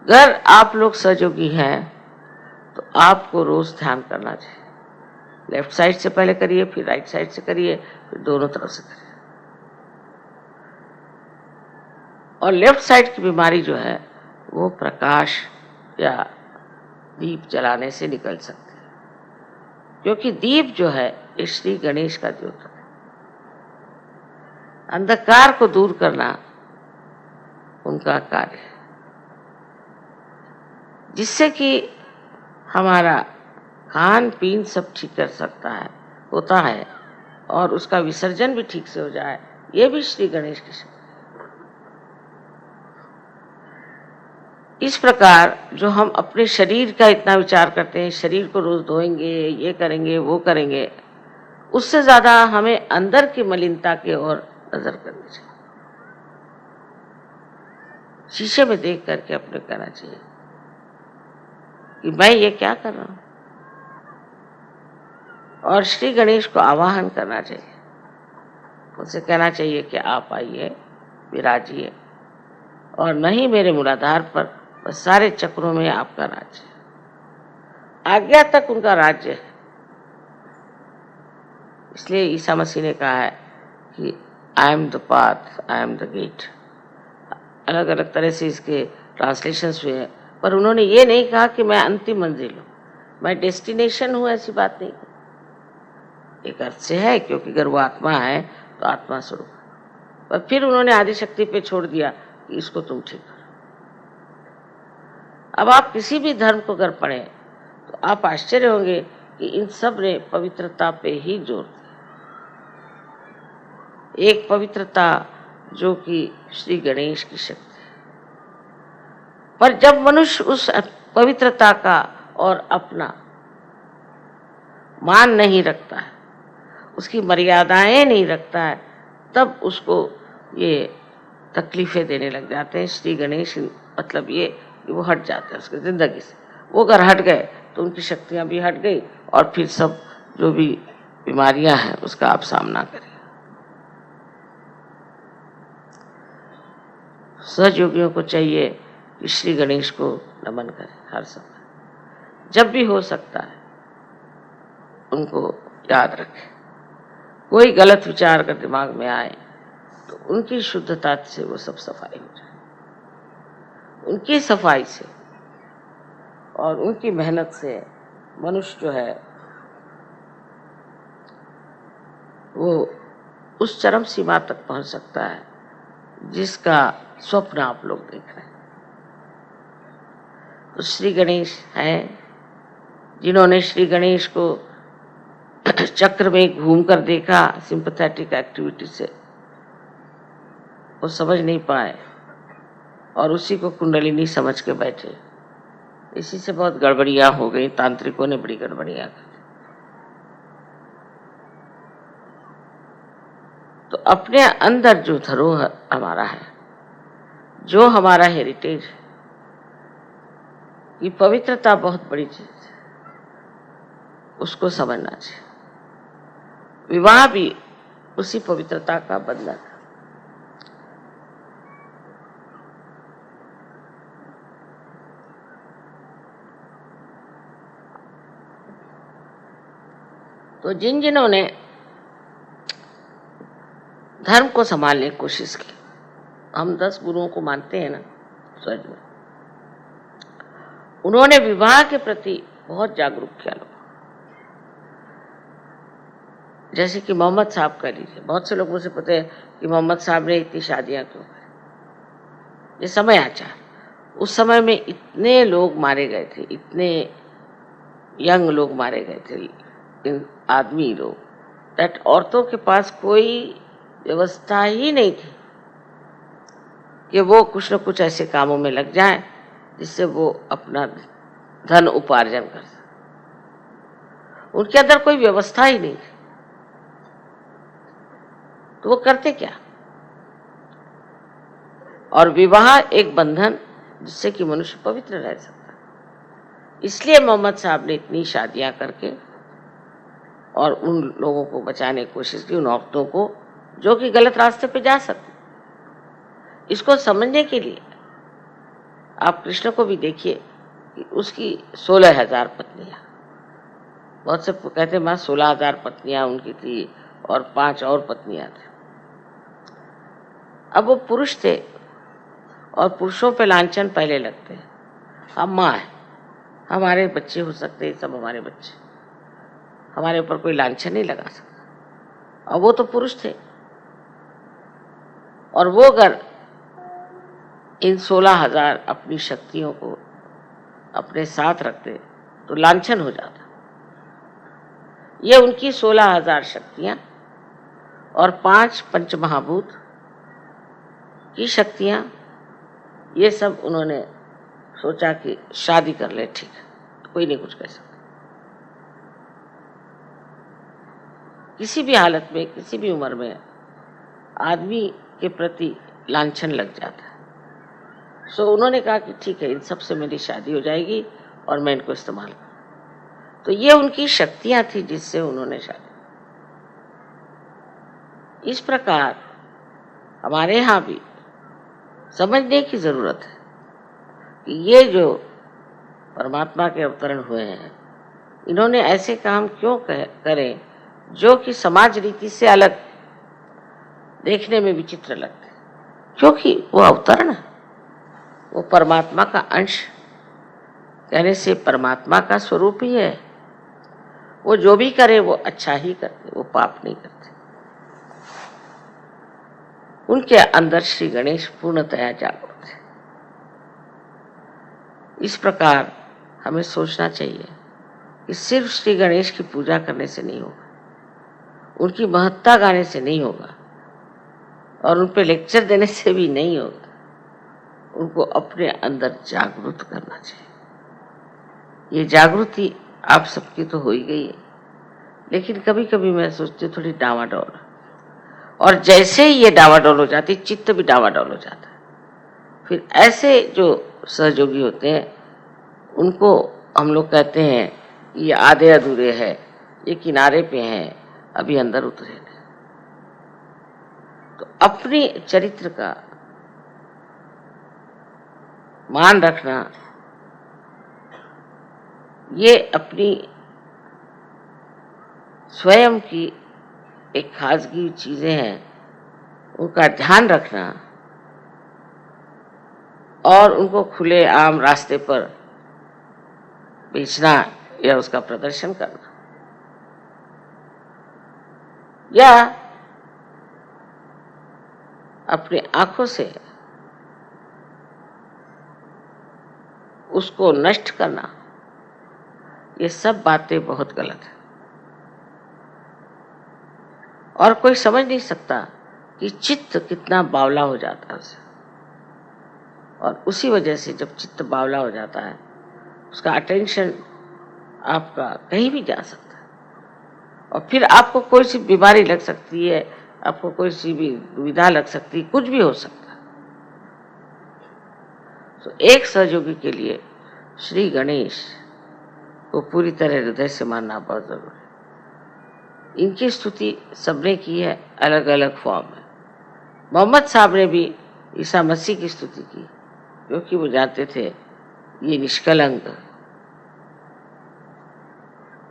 अगर आप लोग सहयोगी हैं तो आपको रोज ध्यान करना चाहिए। लेफ्ट साइड से पहले करिए, फिर राइट साइड से करिए, फिर दोनों तरफ से करिए। और लेफ्ट साइड की बीमारी जो है वो प्रकाश या दीप जलाने से निकल सकती है, क्योंकि दीप जो है ये श्री गणेश का द्योतक है। अंधकार को दूर करना उनका कार्य है, जिससे कि हमारा खान पीन सब ठीक कर सकता है, होता है, और उसका विसर्जन भी ठीक से हो जाए। ये भी श्री गणेश की शक्ति। इस प्रकार जो हम अपने शरीर का इतना विचार करते हैं, शरीर को रोज धोएंगे, ये करेंगे, वो करेंगे, उससे ज्यादा हमें अंदर की मलिनता की ओर नजर करनी चाहिए। शीशे में देख करके अपने कहना चाहिए कि मैं ये क्या कर रहा हूं, और श्री गणेश को आवाहन करना चाहिए। उनसे कहना चाहिए कि आप आइए, विराजिए, और नहीं मेरे मूलाधार पर, बस सारे चक्रों में आपका राज्य है। आज्ञा तक उनका राज्य है। इसलिए ईसा मसीह ने कहा है कि I am the path, I am the gate. अलग अलग तरह से इसके ट्रांसलेशंस हुए हैं, पर उन्होंने ये नहीं कहा कि मैं अंतिम मंजिल हूँ, मैं डेस्टिनेशन हूँ, ऐसी बात नहीं। एक अर्थ से है, क्योंकि अगर वो आत्मा है तो आत्मा स्वरूप, पर फिर उन्होंने आदिशक्ति पे छोड़ दिया कि इसको तुम ठीक करो। अब आप किसी भी धर्म को अगर पढ़ें तो आप आश्चर्य होंगे कि इन सब ने पवित्रता पे ही जोर दिया। एक पवित्रता जो कि श्री गणेश की शक्ति है। पर जब मनुष्य उस पवित्रता का और अपना मान नहीं रखता है, उसकी मर्यादाएं नहीं रखता है, तब उसको ये तकलीफें देने लग जाते हैं। श्री गणेश मतलब ये कि वो हट जाते हैं उसकी जिंदगी से। वो अगर हट गए तो उनकी शक्तियां भी हट गई, और फिर सब जो भी बीमारियां हैं उसका आप सामना करिए। सहयोगियों को चाहिए कि श्री गणेश को नमन करें हर समय, जब भी हो सकता है उनको याद रखें। कोई गलत विचार अगर दिमाग में आए तो उनकी शुद्धता से वो सब सफाई हो जाए। उनकी सफाई से और उनकी मेहनत से मनुष्य जो है वो उस चरम सीमा तक पहुंच सकता है जिसका स्वप्न आप लोग देख रहे हैं। तो श्री गणेश हैं, जिन्होंने श्री गणेश को चक्र में घूम कर देखा सिंपैथेटिक एक्टिविटी से, वो समझ नहीं पाए और उसी को कुंडलिनी समझ के बैठे। इसी से बहुत गड़बड़ियां हो गई, तांत्रिकों ने बड़ी गड़बड़ियां की। तो अपने अंदर जो धरोहर हमारा है, जो हमारा हेरिटेज है, ये पवित्रता बहुत बड़ी चीज है, उसको समझना चाहिए। विवाह भी उसी पवित्रता का बंधन है। तो जिन्होंने धर्म को संभालने की कोशिश की, हम 10 गुरुओं को मानते हैं ना सच में, उन्होंने विवाह के प्रति बहुत जागरूक किया लोग। जैसे कि मोहम्मद साहब कह लीजिए, बहुत से लोग मुझे पता है कि मोहम्मद साहब ने इतनी शादियां क्यों करी। ये समय आचार, उस समय में इतने लोग मारे गए थे, इतने यंग लोग मारे गए थे, इन आदमी लोग, दैट औरतों के पास कोई व्यवस्था ही नहीं थी। कि वो कुछ न कुछ ऐसे कामों में लग जाएं जिससे वो अपना धन उपार्जन कर सके। उनके अंदर कोई व्यवस्था ही नहीं थी, तो वो करते क्या? और विवाह एक बंधन जिससे कि मनुष्य पवित्र रह सकता है। इसलिए मोहम्मद साहब ने इतनी शादियां करके और उन लोगों को बचाने की कोशिश की, उन औरतों को जो कि गलत रास्ते पे जा सकती। इसको समझने के लिए आप कृष्ण को भी देखिए कि उसकी 16,000 पत्नियां, बहुत से कहते माँ 16,000 पत्नियां उनकी थी और 5 और पत्नियां थी। अब वो पुरुष थे और पुरुषों पे लांछन पहले लगते हैं। हम माँ हैं, हमारे बच्चे हो सकते हैं, सब हमारे बच्चे, हमारे ऊपर कोई लांछन नहीं लगा सकता। और वो तो पुरुष थे, और वो अगर इन 16,000 अपनी शक्तियों को अपने साथ रखते तो लांछन हो जाता। ये उनकी 16,000 शक्तियां और 5 पंचमहाभूत की शक्तियां, ये सब उन्होंने सोचा कि शादी कर ले, ठीक है, तो कोई नहीं कुछ कह सकता। किसी भी हालत में, किसी भी उम्र में आदमी के प्रति लांछन लग जाता है। सो उन्होंने कहा कि ठीक है, इन सब से मेरी शादी हो जाएगी और मैं इनको इस्तेमाल करूँ। तो ये उनकी शक्तियां थी जिससे उन्होंने शादी। इस प्रकार हमारे यहाँ भी समझने की जरूरत है कि ये जो परमात्मा के अवतरण हुए हैं, इन्होंने ऐसे काम क्यों करें जो कि समाज रीति से अलग, देखने में विचित्र लगते, क्योंकि वो अवतरण है, वो परमात्मा का अंश, कहने से परमात्मा का स्वरूप ही है। वो जो भी करे वो अच्छा ही करते, वो पाप नहीं करते। उनके अंदर श्री गणेश पूर्णतया जागृत है। इस प्रकार हमें सोचना चाहिए कि सिर्फ श्री गणेश की पूजा करने से नहीं होगा, उनकी महत्ता गाने से नहीं होगा, और उन पे लेक्चर देने से भी नहीं होगा। उनको अपने अंदर जागृत करना चाहिए। ये जागृति आप सबकी तो हो ही गई है, लेकिन कभी कभी मैं सोचती हूँ थोड़ी डावाडोल, और जैसे ही ये डावाडोल हो जाती, चित्त भी डावाडोल हो जाता है। फिर ऐसे जो सहयोगी होते हैं उनको हम लोग कहते हैं ये आधे अधूरे हैं, ये किनारे पे हैं, अभी अंदर उतरे नहीं। तो अपनी चरित्र का मान रखना, ये अपनी स्वयं की एक खासगी चीजें हैं, उनका ध्यान रखना और उनको खुले आम रास्ते पर बेचना या उसका प्रदर्शन करना, या अपनी आंखों से उसको नष्ट करना, ये सब बातें बहुत गलत है। और कोई समझ नहीं सकता कि चित्त कितना बावला हो जाता है उसे, और उसी वजह से जब चित्त बावला हो जाता है, उसका अटेंशन आपका कहीं भी जा सकता है, और फिर आपको कोई सी बीमारी लग सकती है, आपको कोई सी भी दुविधा लग सकती है, कुछ भी हो सकता है। तो एक सहयोगी के लिए श्री गणेश को पूरी तरह हृदय से मानना बहुत जरूरी है। इनकी स्तुति सबने की है अलग अलग फॉर्म में। मोहम्मद साहब ने भी ईसा मसीह की स्तुति की, क्योंकि वो जानते थे ये निष्कलंक,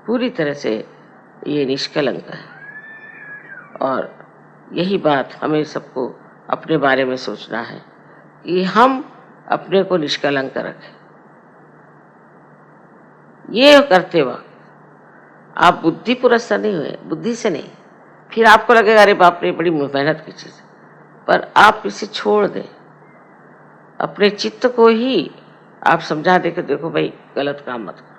पूरी तरह से ये निष्कलंक है। और यही बात हमें सबको अपने बारे में सोचना है कि हम अपने को निष्कलंक रखें। ये करते वक्त आप बुद्धि पुरस्कार नहीं हुए, बुद्धि से नहीं, फिर आपको लगेगा अरे बाप रे बड़ी मेहनत की चीज, पर आप इसे छोड़ दें, अपने चित्त को ही आप समझा दे कि देखो भाई गलत काम मत करो।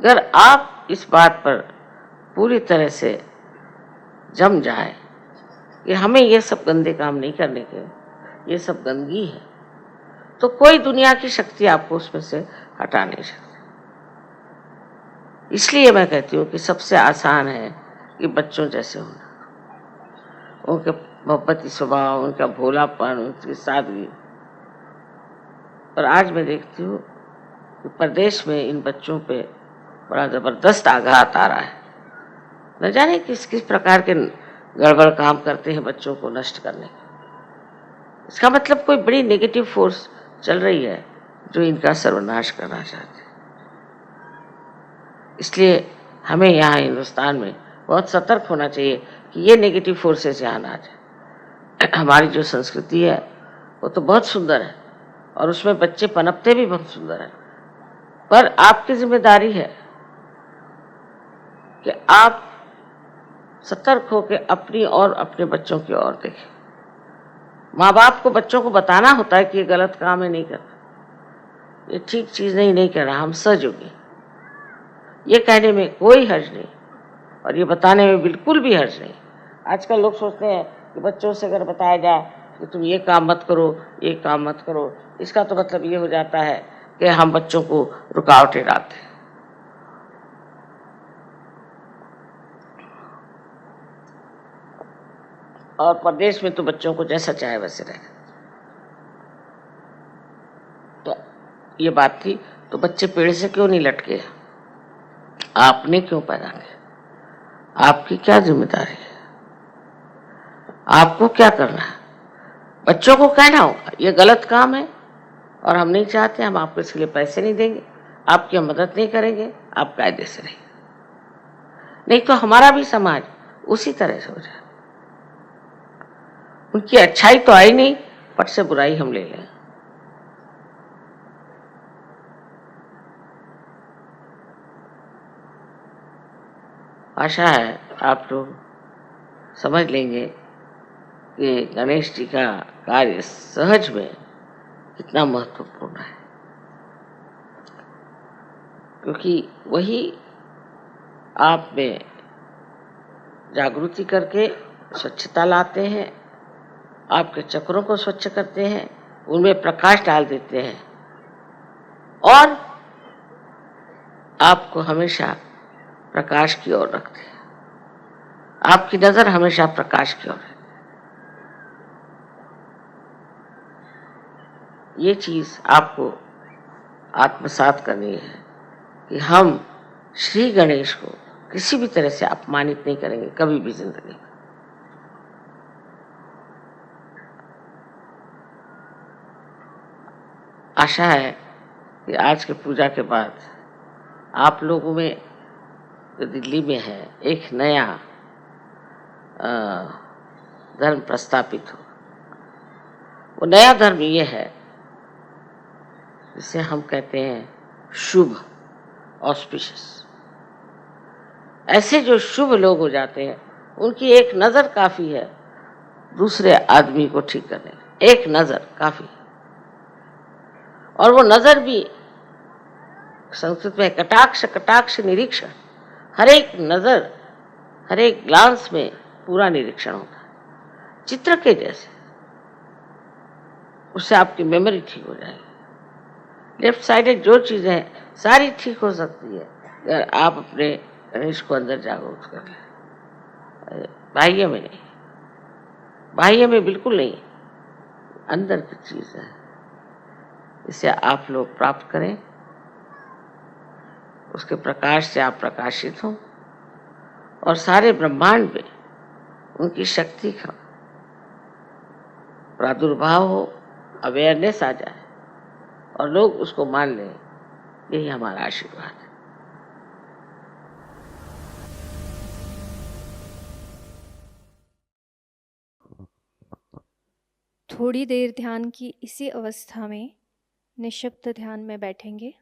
अगर आप इस बात पर पूरी तरह से जम जाए कि हमें ये सब गंदे काम नहीं करने के, ये सब गंदगी है, तो कोई दुनिया की शक्ति आपको उसमें से हटा नहीं सकती। इसलिए मैं कहती हूँ कि सबसे आसान है कि बच्चों जैसे होना, उनके मोहब्बती स्वभाव, उनका भोलापन, उनकी सादगी। और आज मैं देखती हूँ कि प्रदेश में इन बच्चों पे बड़ा जबरदस्त आघात आ रहा है। न जाने किस किस प्रकार के गड़बड़ काम करते हैं बच्चों को नष्ट करने के। इसका मतलब कोई बड़ी नेगेटिव फोर्स चल रही है जो इनका सर्वनाश करना चाहते हैं। इसलिए हमें यहाँ हिंदुस्तान में बहुत सतर्क होना चाहिए कि ये नेगेटिव फोर्सेस यहाँ ना आ जाए। हमारी जो संस्कृति है वो तो बहुत सुंदर है और उसमें बच्चे पनपते भी बहुत सुंदर है, पर आपकी जिम्मेदारी है कि आप सतर्क होकर अपनी और अपने बच्चों की ओर देखें। माँ बाप को बच्चों को बताना होता है कि ये गलत काम है, नहीं करना, ये ठीक चीज़ नहीं करना, हम सहयोगी। ये कहने में कोई हर्ज नहीं और ये बताने में बिल्कुल भी हर्ज नहीं। आजकल लोग सोचते हैं कि बच्चों से अगर बताया जाए कि तुम ये काम मत करो, ये काम मत करो, इसका तो मतलब ये हो जाता है कि हम बच्चों को रुकावटें डालते हैं। और प्रदेश में तो बच्चों को जैसा चाहे वैसे रहे। तो ये बात थी, तो बच्चे पेड़ से क्यों नहीं लटके? आपने क्यों पैदा किया? आपकी क्या जिम्मेदारी है? आपको क्या करना है? बच्चों को कहना होगा ये गलत काम है और हम नहीं चाहते, हम आपको इसके लिए पैसे नहीं देंगे, आपकी हम मदद नहीं करेंगे, आप कायदे से रहिए। नहीं तो हमारा भी समाज उसी तरह से हो जाए। उनकी अच्छाई तो आई नहीं, पट से बुराई हम ले लें। आशा है आप लोग समझ लेंगे कि गणेश जी का कार्य सहज में कितना महत्वपूर्ण है, क्योंकि वही आप में जागृति करके स्वच्छता लाते हैं, आपके चक्रों को स्वच्छ करते हैं, उनमें प्रकाश डाल देते हैं और आपको हमेशा प्रकाश की ओर रखते हैं। आपकी नजर हमेशा प्रकाश की ओर है। ये चीज आपको आत्मसात करनी है कि हम श्री गणेश को किसी भी तरह से अपमानित नहीं करेंगे कभी भी जिंदगी में। आशा है कि आज के पूजा के बाद आप लोगों में जो दिल्ली में है एक नया धर्म प्रस्थापित हो। वो नया धर्म ये है जिसे हम कहते हैं शुभ, ऑस्पिशियस। ऐसे जो शुभ लोग हो जाते हैं उनकी एक नजर काफी है दूसरे आदमी को ठीक करने, एक नजर काफी। और वो नजर भी संस्कृत में कटाक्ष, कटाक्ष निरीक्षण, हर एक नजर, हर एक ग्लांस में पूरा निरीक्षण होता है, चित्र के जैसे। उससे आपकी मेमोरी ठीक हो जाएगी। लेफ्ट साइडेड जो चीजें हैं सारी ठीक हो सकती है अगर आप अपने गणेश को अंदर जागरूक कर लें। बाह्य में नहीं, बाह्य में बिल्कुल नहीं, अंदर की चीज है। इसे आप लोग प्राप्त करें, उसके प्रकाश से आप प्रकाशित हों और सारे ब्रह्मांड में उनकी शक्ति का प्रादुर्भाव हो, अवेयरनेस आ जाए और लोग उसको मान लें। यही हमारा आशीर्वाद है। थोड़ी देर ध्यान की इसी अवस्था में निःशब्द ध्यान में बैठेंगे।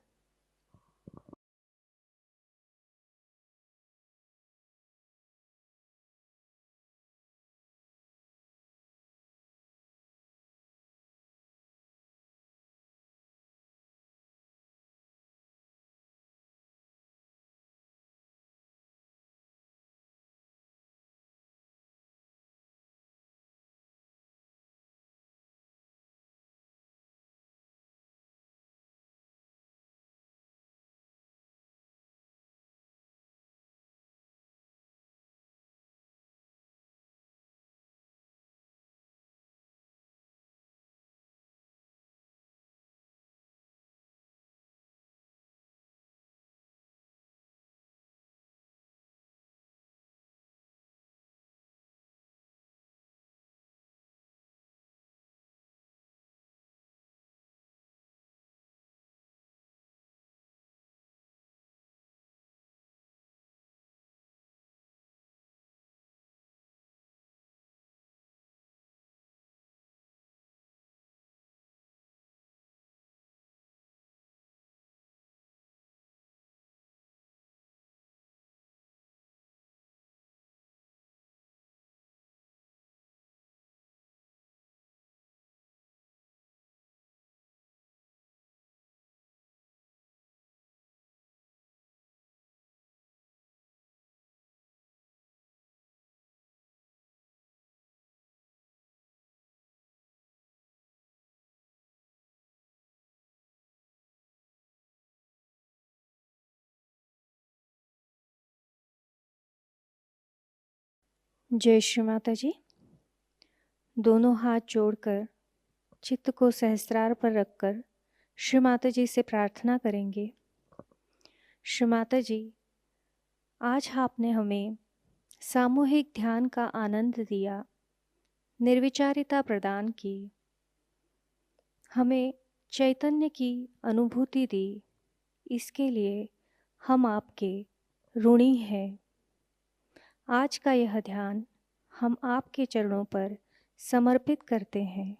जय श्री माता जी। दोनों हाथ जोड़कर चित्त को सहस्त्रार पर रखकर श्री माता जी से प्रार्थना करेंगे। श्री माता जी, आज आपने हमें सामूहिक ध्यान का आनंद दिया, निर्विचारिता प्रदान की, हमें चैतन्य की अनुभूति दी। इसके लिए हम आपके ऋणी हैं। आज का यह ध्यान हम आपके चरणों पर समर्पित करते हैं।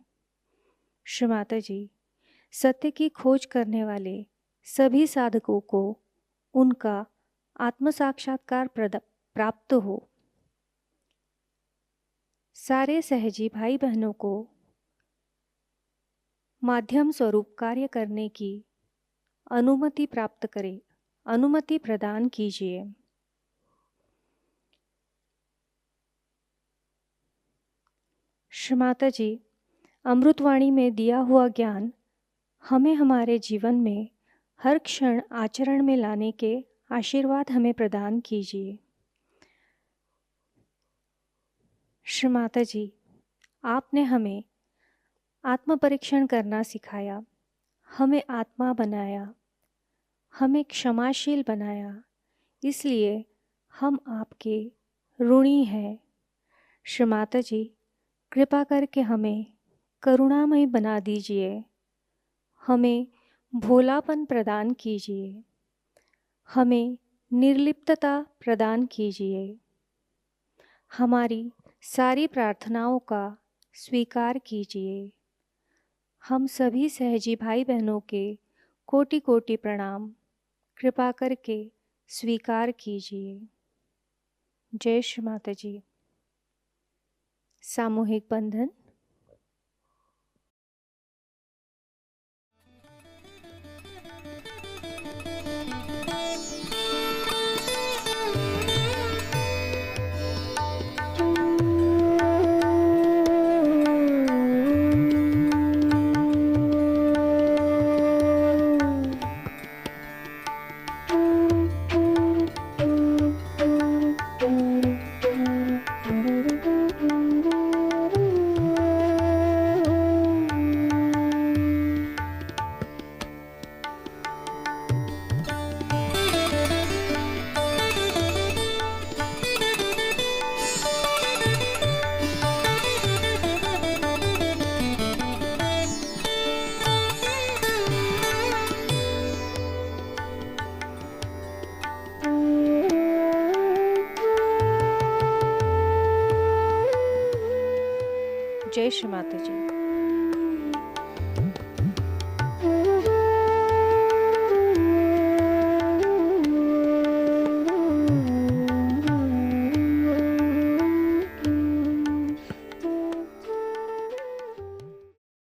श्री माता जी, सत्य की खोज करने वाले सभी साधकों को उनका आत्म साक्षात्कार प्राप्त हो। सारे सहजी भाई बहनों को माध्यम स्वरूप कार्य करने की अनुमति प्राप्त करें, अनुमति प्रदान कीजिए। श्री माता जी, अमृतवाणी में दिया हुआ ज्ञान हमें हमारे जीवन में हर क्षण आचरण में लाने के आशीर्वाद हमें प्रदान कीजिए। श्री माता जी, आपने हमें आत्म परीक्षण करना सिखाया, हमें आत्मा बनाया, हमें क्षमाशील बनाया, इसलिए हम आपके ऋणी हैं। श्री माता जी, कृपा करके हमें करुणामय बना दीजिए, हमें भोलापन प्रदान कीजिए, हमें निर्लिप्तता प्रदान कीजिए। हमारी सारी प्रार्थनाओं का स्वीकार कीजिए। हम सभी सहजी भाई बहनों के कोटि कोटि प्रणाम कृपा करके स्वीकार कीजिए। जय श्री माता जी। सामूहिक बंधन। जय श्री माता जी।